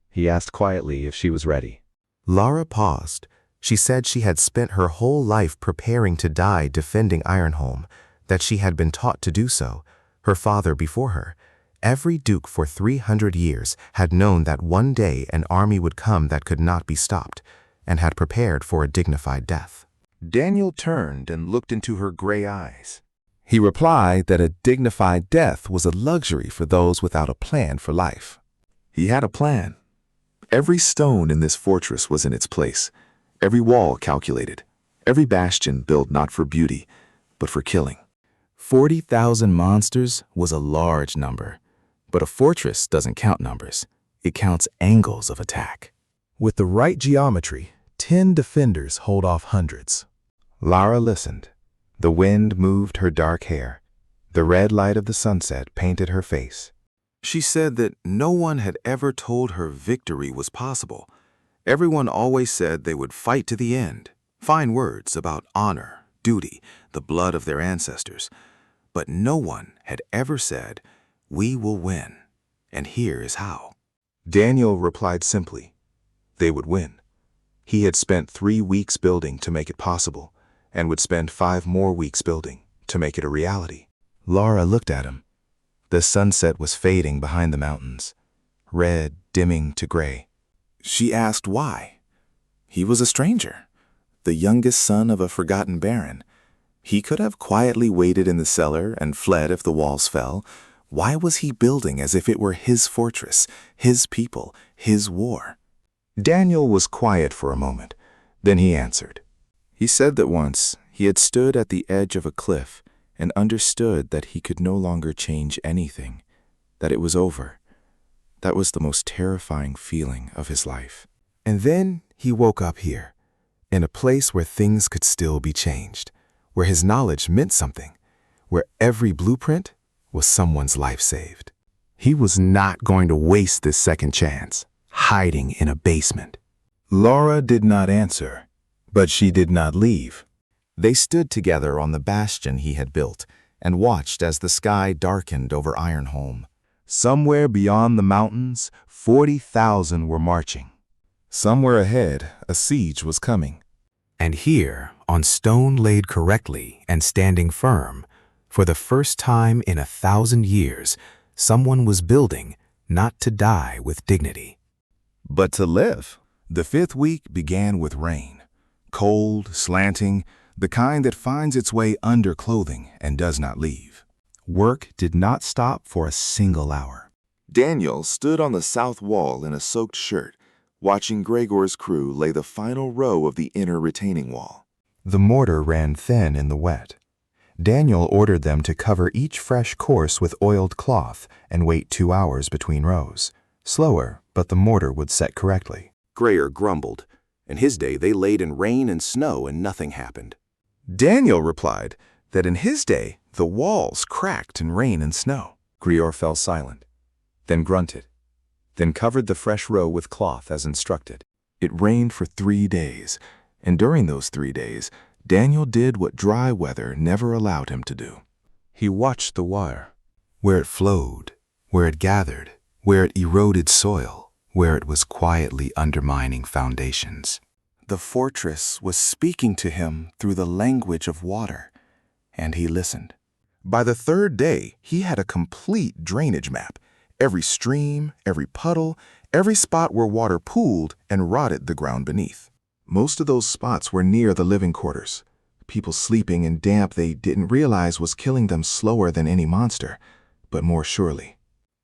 He asked quietly if she was ready. Laura paused. She said she had spent her whole life preparing to die defending Ironholm, that she had been taught to do so, her father before her. Every duke for 300 years had known that one day an army would come that could not be stopped, and had prepared for a dignified death. Daniel turned and looked into her gray eyes. He replied that a dignified death was a luxury for those without a plan for life. He had a plan. Every stone in this fortress was in its place, every wall calculated, every bastion built not for beauty, but for killing. 40,000 monsters was a large number, but a fortress doesn't count numbers. It counts angles of attack. With the right geometry, 10 defenders hold off hundreds. Lara listened. The wind moved her dark hair. The red light of the sunset painted her face. She said that no one had ever told her victory was possible. Everyone always said they would fight to the end. Fine words about honor, duty, the blood of their ancestors. But no one had ever said, "We will win, and here is how." Daniel replied simply, they would win. He had spent 3 weeks building to make it possible, and would spend 5 more weeks building to make it a reality. Laura looked at him. The sunset was fading behind the mountains, red dimming to gray. She asked why. He was a stranger, the youngest son of a forgotten baron. He could have quietly waited in the cellar and fled if the walls fell. Why was he building as if it were his fortress, his people, his war? Daniel was quiet for a moment. Then he answered. He said that once he had stood at the edge of a cliff and understood that he could no longer change anything, that it was over. That was the most terrifying feeling of his life. And then he woke up here, in a place where things could still be changed, where his knowledge meant something, where every blueprint was someone's life saved. He was not going to waste this second chance, hiding in a basement. Laura did not answer, but she did not leave. They stood together on the bastion he had built and watched as the sky darkened over Ironholm. Somewhere beyond the mountains, 40,000 were marching. Somewhere ahead, a siege was coming. And here, on stone laid correctly and standing firm, for the first time in 1,000 years, someone was building not to die with dignity, but to live. The 5th week began with rain. Cold, slanting, the kind that finds its way under clothing and does not leave. Work did not stop for a single hour. Daniel stood on the south wall in a soaked shirt, watching Gregor's crew lay the final row of the inner retaining wall. The mortar ran thin in the wet. Daniel ordered them to cover each fresh course with oiled cloth and wait 2 hours between rows. Slower, but the mortar would set correctly. Gregor grumbled. In his day, they laid in rain and snow and nothing happened. Daniel replied that in his day, the walls cracked in rain and snow. Gregor fell silent, then grunted, then covered the fresh row with cloth as instructed. It rained for 3 days, and during those 3 days, Daniel did what dry weather never allowed him to do. He watched the wire. Where it flowed, where it gathered, where it eroded soil, where it was quietly undermining foundations. The fortress was speaking to him through the language of water, and he listened. By the 3rd day, he had a complete drainage map. Every stream, every puddle, every spot where water pooled and rotted the ground beneath. Most of those spots were near the living quarters. People sleeping in damp they didn't realize was killing them slower than any monster, but more surely.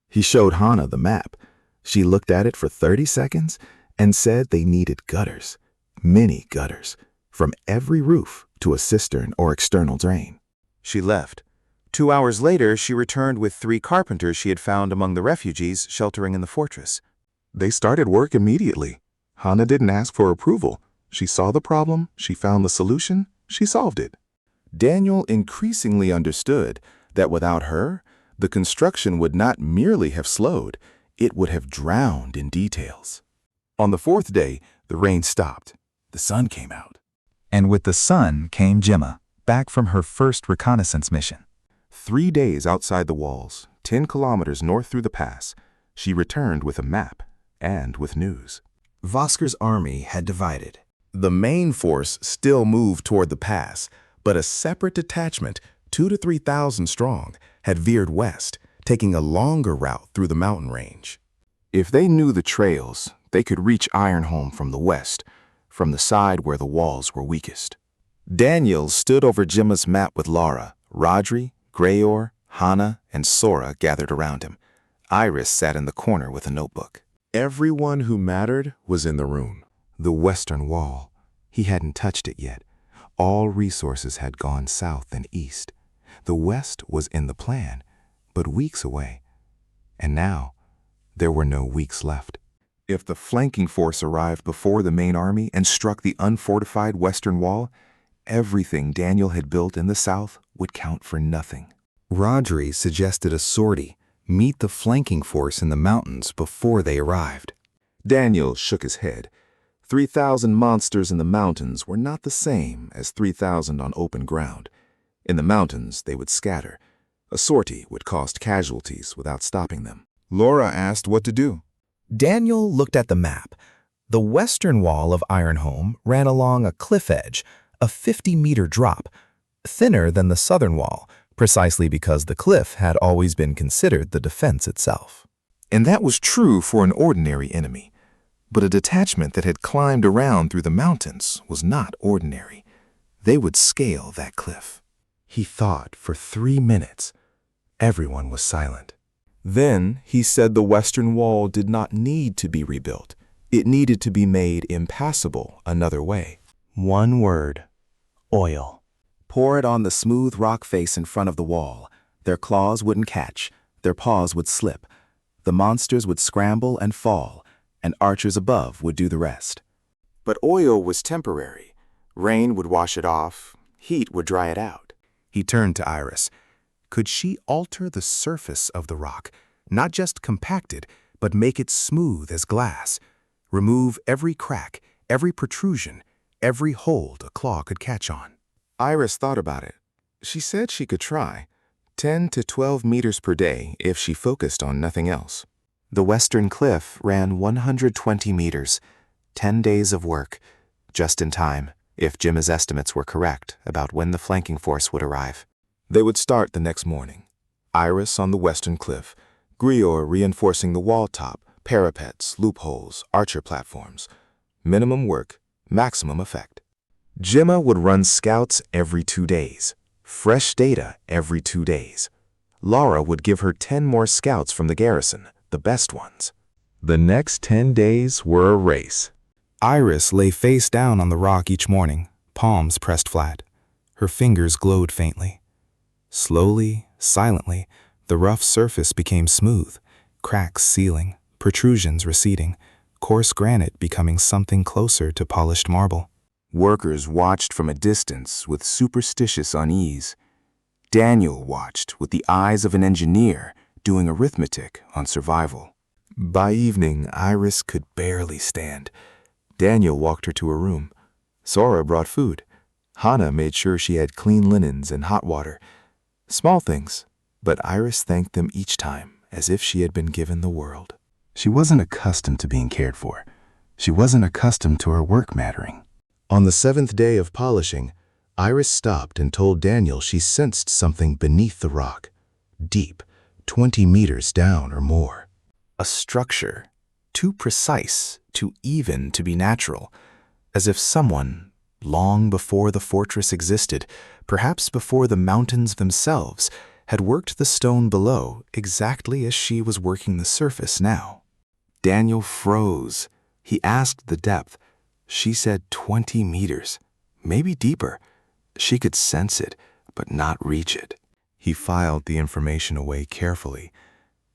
He showed Hannah the map. She looked at it for 30 seconds and said they needed gutters, many gutters, from every roof to a cistern or external drain. She left. 2 hours later, she returned with 3 carpenters she had found among the refugees sheltering in the fortress. They started work immediately. Hannah didn't ask for approval. She saw the problem, she found the solution, she solved it. Daniel increasingly understood that without her, the construction would not merely have slowed, it would have drowned in details. On the 4th day, the rain stopped. The sun came out. And with the sun came Gemma, back from her first reconnaissance mission. 3 days outside the walls, 10 kilometers north through the pass, she returned with a map and with news. Vascar's army had divided. The main force still moved toward the pass, but a separate detachment, 2,000 to 3,000 strong, had veered west, taking a longer route through the mountain range. If they knew the trails, they could reach Ironholm from the west, from the side where the walls were weakest. Daniel stood over Gemma's map with Laura, Rodri, Gregor, Hannah, and Sora gathered around him. Iris sat in the corner with a notebook. Everyone who mattered was in the room. The western wall. He hadn't touched it yet. All resources had gone south and east. The west was in the plan, but weeks away. And now, there were no weeks left. If the flanking force arrived before the main army and struck the unfortified western wall, everything Daniel had built in the south would count for nothing. Rodri suggested a sortie, meet the flanking force in the mountains before they arrived. Daniel shook his head. 3,000 monsters in the mountains were not the same as 3,000 on open ground. In the mountains, they would scatter. A sortie would cost casualties without stopping them. Laura asked what to do. Daniel looked at the map. The western wall of Ironholm ran along a cliff edge, a 50-meter drop, thinner than the southern wall, precisely because the cliff had always been considered the defense itself. And that was true for an ordinary enemy. But a detachment that had climbed around through the mountains was not ordinary. They would scale that cliff. He thought for 3 minutes. Everyone was silent. Then he said the western wall did not need to be rebuilt. It needed to be made impassable another way. One word: oil. Pour it on the smooth rock face in front of the wall. Their claws wouldn't catch. Their paws would slip. The monsters would scramble and fall, and archers above would do the rest. But oil was temporary. Rain would wash it off. Heat would dry it out. He turned to Iris. Could she alter the surface of the rock, not just compact it, but make it smooth as glass? Remove every crack, every protrusion, every hold a claw could catch on. Iris thought about it. She said she could try. 10 to 12 meters per day if she focused on nothing else. The western cliff ran 120 meters, 10 days of work, just in time, if Gemma's estimates were correct about when the flanking force would arrive. They would start the next morning. Iris on the western cliff, Gregor reinforcing the wall top, parapets, loopholes, archer platforms. Minimum work, maximum effect. Gemma would run scouts every 2 days, fresh data every 2 days. Laura would give her 10 more scouts from the garrison, the best ones. The next 10 days were a race. Iris lay face down on the rock each morning, palms pressed flat. Her fingers glowed faintly. Slowly, silently, the rough surface became smooth, cracks sealing, protrusions receding, coarse granite becoming something closer to polished marble. Workers watched from a distance with superstitious unease. Daniel watched with the eyes of an engineer doing arithmetic on survival. By evening, Iris could barely stand. Daniel walked her to her room. Sora brought food. Hannah made sure she had clean linens and hot water. Small things, but Iris thanked them each time as if she had been given the world. She wasn't accustomed to being cared for. She wasn't accustomed to her work mattering. On the 7th day of polishing, Iris stopped and told Daniel she sensed something beneath the rock, deep, 20 meters down or more. A structure, too precise, too even to be natural, as if someone, long before the fortress existed, perhaps before the mountains themselves, had worked the stone below exactly as she was working the surface now. Daniel froze. He asked the depth. She said 20 meters, maybe deeper. She could sense it, but not reach it. He filed the information away carefully.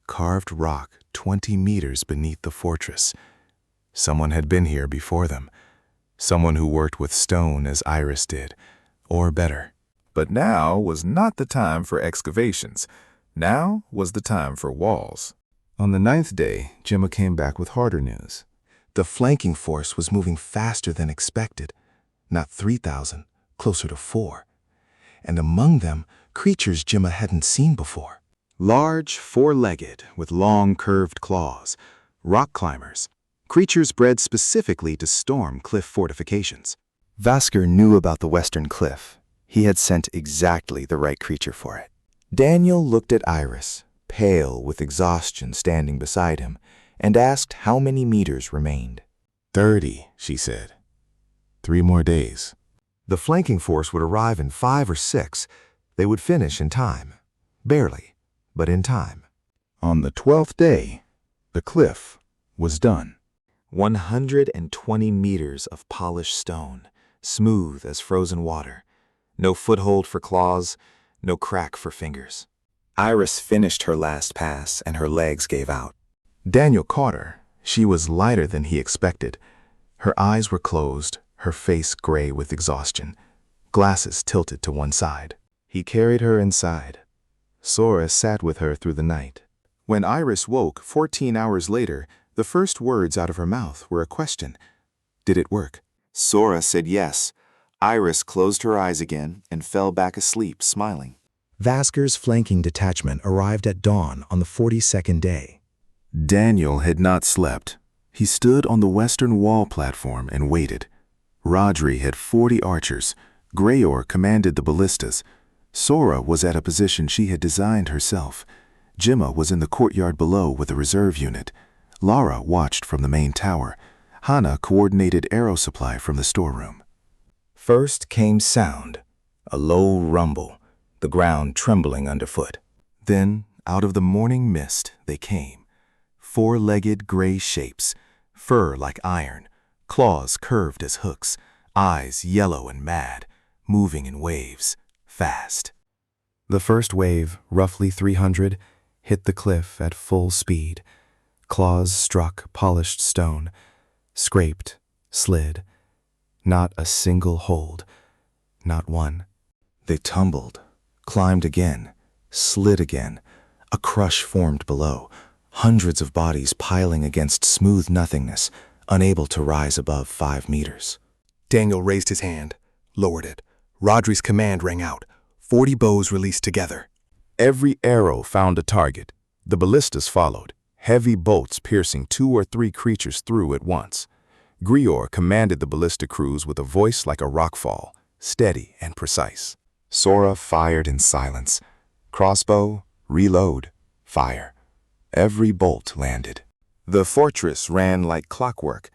Carved rock 20 meters beneath the fortress. Someone had been here before them. Someone who worked with stone as Iris did, or better. But now was not the time for excavations. Now was the time for walls. On the 9th day, Gemma came back with harder news. The flanking force was moving faster than expected. Not 3,000, closer to 4. And among them, creatures Gemma hadn't seen before. Large, 4-legged, with long curved claws. Rock climbers. Creatures bred specifically to storm cliff fortifications. Vascar knew about the western cliff. He had sent exactly the right creature for it. Daniel looked at Iris, pale with exhaustion standing beside him, and asked how many meters remained. 30, she said. 3 more days. The flanking force would arrive in 5 or 6. They would finish in time. Barely, but in time. On the 12th day, the cliff was done. 120 meters of polished stone, smooth as frozen water. No foothold for claws, no crack for fingers. Iris finished her last pass and her legs gave out. Daniel caught her. She was lighter than he expected. Her eyes were closed, her face gray with exhaustion, glasses tilted to one side. He carried her inside. Sora sat with her through the night. When Iris woke 14 hours later, the first words out of her mouth were a question. Did it work? Sora said yes. Iris closed her eyes again and fell back asleep, smiling. Vascar's flanking detachment arrived at dawn on the 42nd day. Daniel had not slept. He stood on the western wall platform and waited. Rodri had 40 archers. Greyor commanded the ballistas. Sora was at a position she had designed herself. Gemma was in the courtyard below with a reserve unit. Lara watched from the main tower. Hannah coordinated arrow supply from the storeroom. First came sound, a low rumble, the ground trembling underfoot. Then, out of the morning mist, they came. 4-legged gray shapes, fur like iron, claws curved as hooks, eyes yellow and mad, moving in waves, fast. The first wave, roughly 300, hit the cliff at full speed. Claws struck polished stone, scraped, slid. Not a single hold, not one. They tumbled, climbed again, slid again. A crush formed below, hundreds of bodies piling against smooth nothingness, unable to rise above 5 meters. Daniel raised his hand, lowered it. Rodri's command rang out. 40 bows released together. Every arrow found a target. The ballistas followed, heavy bolts piercing 2 or 3 creatures through at once. Greyor commanded the ballista crews with a voice like a rockfall, steady and precise. Sora fired in silence. Crossbow, reload, fire. Every bolt landed. The fortress ran like clockwork.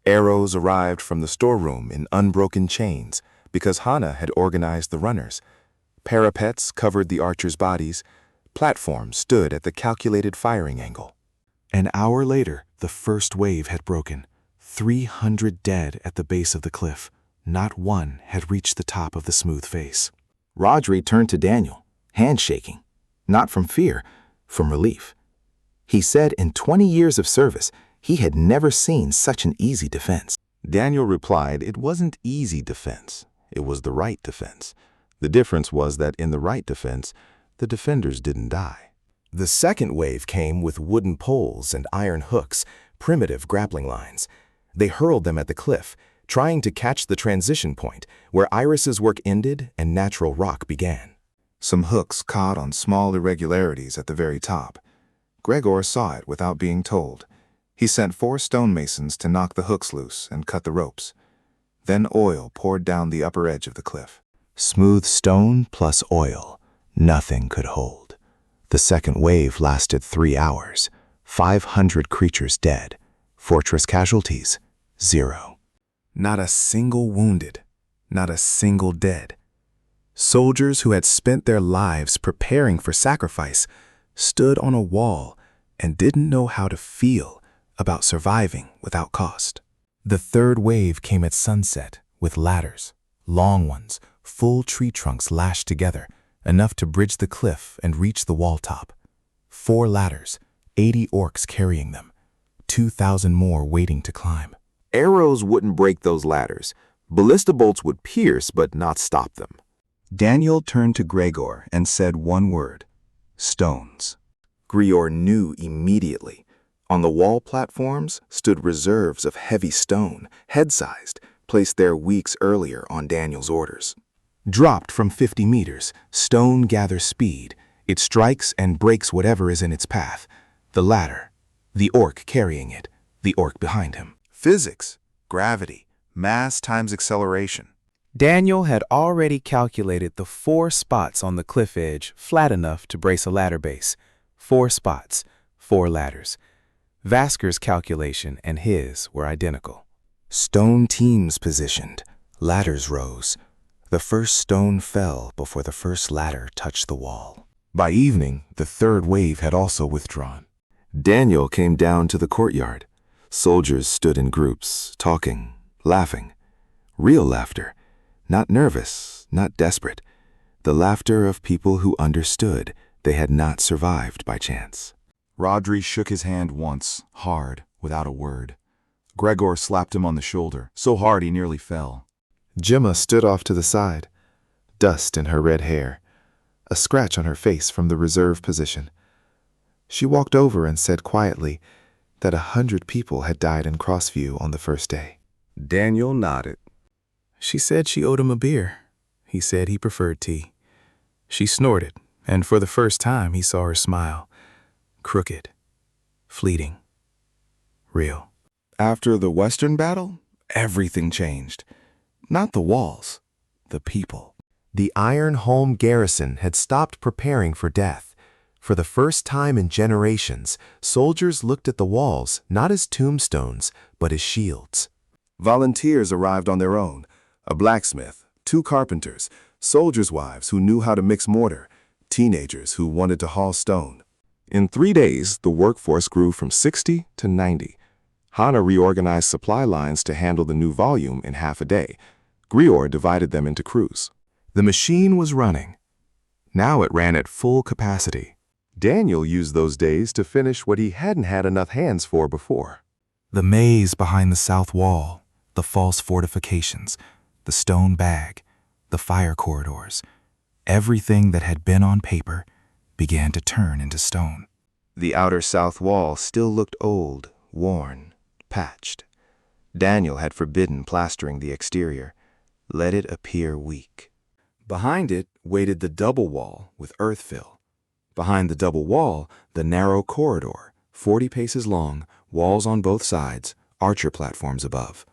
Arrows arrived from the storeroom in unbroken chains. because Hana had organized the runners. Parapets covered the archers' bodies. Platforms stood at the calculated firing angle. An hour later, the first wave had broken. 300 dead at the base of the cliff. Not one had reached the top of the smooth face. Rodri turned to Daniel, handshaking, not from fear, from relief. He said in 20 years of service, he had never seen such an easy defense. Daniel replied it wasn't easy defense. It was the right defense. The difference was that in the right defense, the defenders didn't die. The second wave came with wooden poles and iron hooks, primitive grappling lines. They hurled them at the cliff, trying to catch the transition point where Iris's work ended and natural rock began. Some hooks caught on small irregularities at the very top. Gregor saw it without being told. He sent 4 stonemasons to knock the hooks loose and cut the ropes. Then oil poured down the upper edge of the cliff. Smooth stone plus oil. Nothing could hold. The second wave lasted 3 hours. 500 creatures dead. Fortress casualties, 0. Not a single wounded, not a single dead. Soldiers who had spent their lives preparing for sacrifice stood on a wall and didn't know how to feel about surviving without cost. The third wave came at sunset with ladders, long ones, full tree trunks lashed together, enough to bridge the cliff and reach the wall top. 4 ladders, 80 orcs carrying them, 2,000 more waiting to climb. Arrows wouldn't break those ladders. Ballista bolts would pierce but not stop them. Daniel turned to Gregor and said one word: stones. Gregor knew immediately. On the wall platforms stood reserves of heavy stone, head-sized, placed there weeks earlier on Daniel's orders. Dropped from 50 meters, stone gathers speed. It strikes and breaks whatever is in its path. The ladder, the orc carrying it, the orc behind him. Physics, gravity, mass times acceleration. Daniel had already calculated the 4 spots on the cliff edge flat enough to brace a ladder base. 4 spots, 4 ladders. Vascar's calculation and his were identical. Stone teams positioned, ladders rose. The first stone fell before the first ladder touched the wall. By evening, the third wave had also withdrawn. Daniel came down to the courtyard. Soldiers stood in groups, talking, laughing. Real laughter. Not nervous, not desperate. The laughter of people who understood they had not survived by chance. Rodri shook his hand once, hard, without a word. Gregor slapped him on the shoulder, so hard he nearly fell. Gemma stood off to the side, dust in her red hair, a scratch on her face from the reserve position. She walked over and said quietly that 100 people had died in Crossview on the first day. Daniel nodded. She said she owed him a beer. He said he preferred tea. She snorted, and for the first time he saw her smile. Crooked, fleeting, real. After the Western battle, everything changed. Not the walls, the people. The Iron Holm garrison had stopped preparing for death. For the first time in generations, soldiers looked at the walls not as tombstones, but as shields. Volunteers arrived on their own. A blacksmith, 2 carpenters, soldiers' wives who knew how to mix mortar, teenagers who wanted to haul stone. In 3 days, the workforce grew from 60 to 90. Hana reorganized supply lines to handle the new volume in half a day. Gregor divided them into crews. The machine was running. Now it ran at full capacity. Daniel used those days to finish what he hadn't had enough hands for before. The maze behind the south wall, the false fortifications, the stone bag, the fire corridors, everything that had been on paper began to turn into stone. The outer south wall still looked old, worn, patched. Daniel had forbidden plastering the exterior. Let it appear weak. Behind it waited the double wall with earth fill. Behind the double wall, the narrow corridor, 40 paces long, walls on both sides, archer platforms above.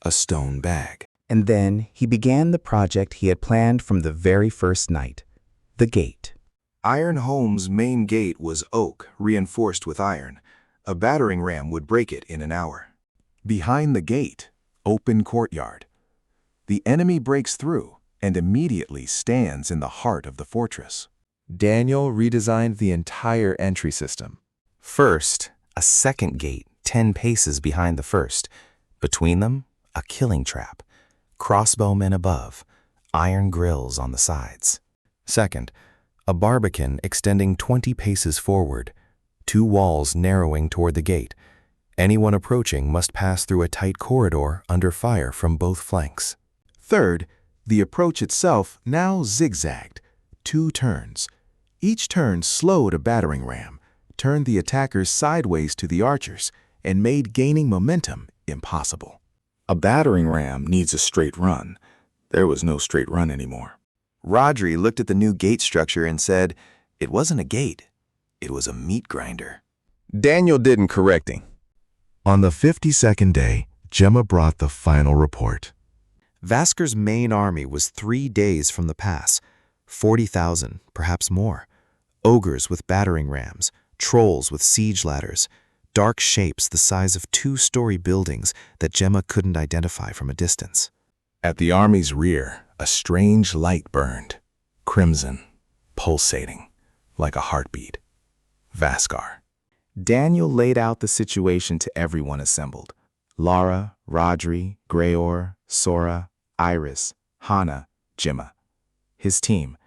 A stone bag. And then he began the project he had planned from the very first night, the gate. Iron Holm's main gate was oak, reinforced with iron. A battering ram would break it in an hour. Behind the gate, open courtyard. The enemy breaks through and immediately stands in the heart of the fortress. Daniel redesigned the entire entry system. First, a second gate 10 paces behind the first. Between them, a killing trap. Crossbowmen above, iron grills on the sides. Second, a barbican extending 20 paces forward, 2 walls narrowing toward the gate. Anyone approaching must pass through a tight corridor under fire from both flanks. Third, the approach itself now zigzagged, 2 turns. Each turn slowed a battering ram, turned the attackers sideways to the archers, and made gaining momentum impossible. A battering ram needs a straight run. There was no straight run anymore. Rodri looked at the new gate structure and said, it wasn't a gate, it was a meat grinder. Daniel didn't correct him. On the 52nd day, Gemma brought the final report. Vascar's main army was 3 days from the pass, 40,000, perhaps more. Ogres with battering rams, trolls with siege ladders, dark shapes the size of 2-story buildings that Gemma couldn't identify from a distance. At the army's rear, a strange light burned, crimson, pulsating, like a heartbeat. Vascar. Daniel laid out the situation to everyone assembled. Lara, Rodri, Greor, Sora, Iris, Hana, Gemma. His team,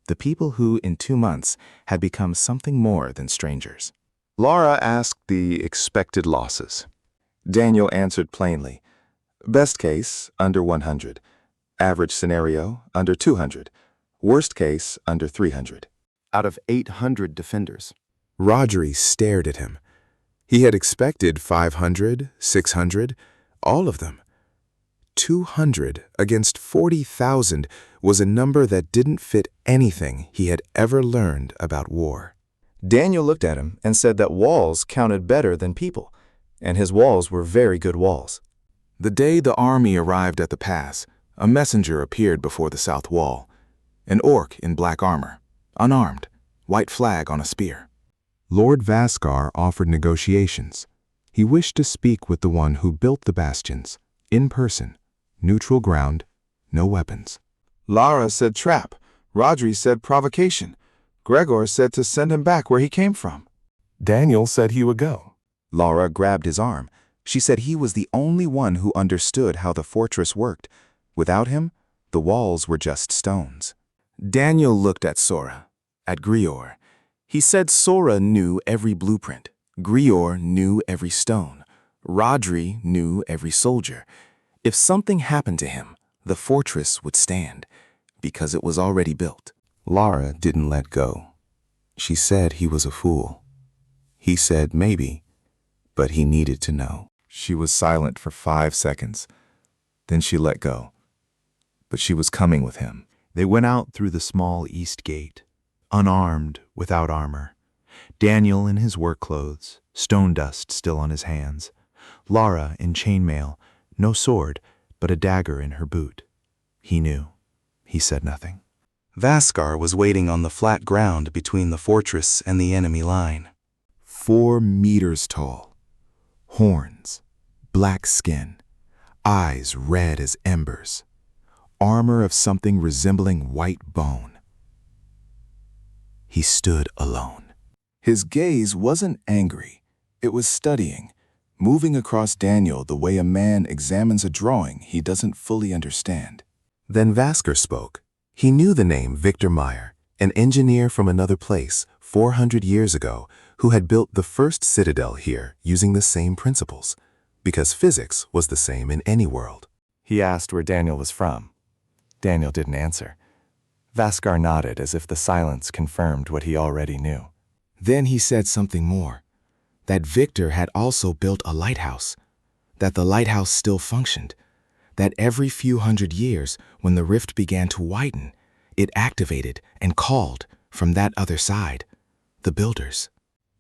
the people who in 2 months had become something more than strangers. Lara asked the expected losses. Daniel answered plainly. Best case, under 100. Average scenario, under 200. Worst case, under 300. Out of 800 defenders. Rodri stared at him. He had expected 500, 600, all of them. 200 against 40,000 was a number that didn't fit anything he had ever learned about war. Daniel looked at him and said that walls counted better than people, and his walls were very good walls. The day the army arrived at the pass, a messenger appeared before the south wall. An orc in black armor, unarmed, white flag on a spear. Lord Vascar offered negotiations. He wished to speak with the one who built the bastions, in person, neutral ground, no weapons. Lara said trap. Rodri said provocation. Gregor said to send him back where he came from. Daniel said he would go. Lara grabbed his arm. She said he was the only one who understood how the fortress worked. Without him, the walls were just stones. Daniel looked at Sora, at Greor. He said Sora knew every blueprint. Greor knew every stone. Rodri knew every soldier. If something happened to him, the fortress would stand, because it was already built. Lara didn't let go. She said he was a fool. He said maybe, but he needed to know. She was silent for 5 seconds. Then she let go. But she was coming with him. They went out through the small east gate, unarmed, without armor. Daniel in his work clothes, stone dust still on his hands. Lara in chainmail, no sword, but a dagger in her boot. He knew. He said nothing. Vascar was waiting on the flat ground between the fortress and the enemy line. 4 meters tall. Horns, black skin, eyes red as embers. Armor of something resembling white bone. He stood alone. His gaze wasn't angry. It was studying, moving across Daniel the way a man examines a drawing he doesn't fully understand. Then Vascar spoke. He knew the name Victor Meyer, an engineer from another place 400 years ago who had built the first citadel here using the same principles, because physics was the same in any world. He asked where Daniel was from. Daniel didn't answer. Vascar nodded as if the silence confirmed what he already knew. Then he said something more, that Victor had also built a lighthouse, that the lighthouse still functioned, that every few hundred years, when the rift began to widen, it activated and called from that other side, the builders.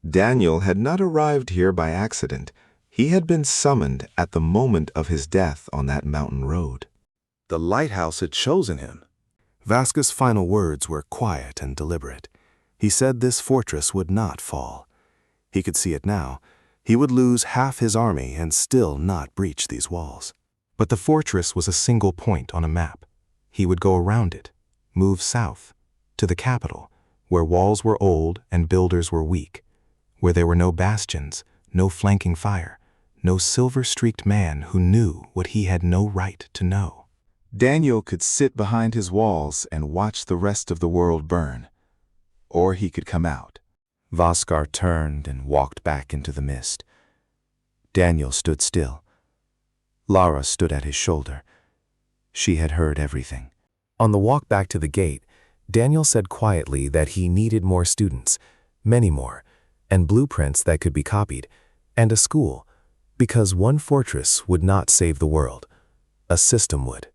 Daniel had not arrived here by accident. He had been summoned at the moment of his death on that mountain road. The lighthouse had chosen him. Vascar's final words were quiet and deliberate. He said this fortress would not fall. He could see it now. He would lose half his army and still not breach these walls. But the fortress was a single point on a map. He would go around it, move south, to the capital, where walls were old and builders were weak, where there were no bastions, no flanking fire, no silver-streaked man who knew what he had no right to know. Daniel could sit behind his walls and watch the rest of the world burn. Or he could come out. Vascar turned and walked back into the mist. Daniel stood still. Lara stood at his shoulder. She had heard everything. On the walk back to the gate, Daniel said quietly that he needed more students, many more, and blueprints that could be copied, and a school, because one fortress would not save the world. A system would.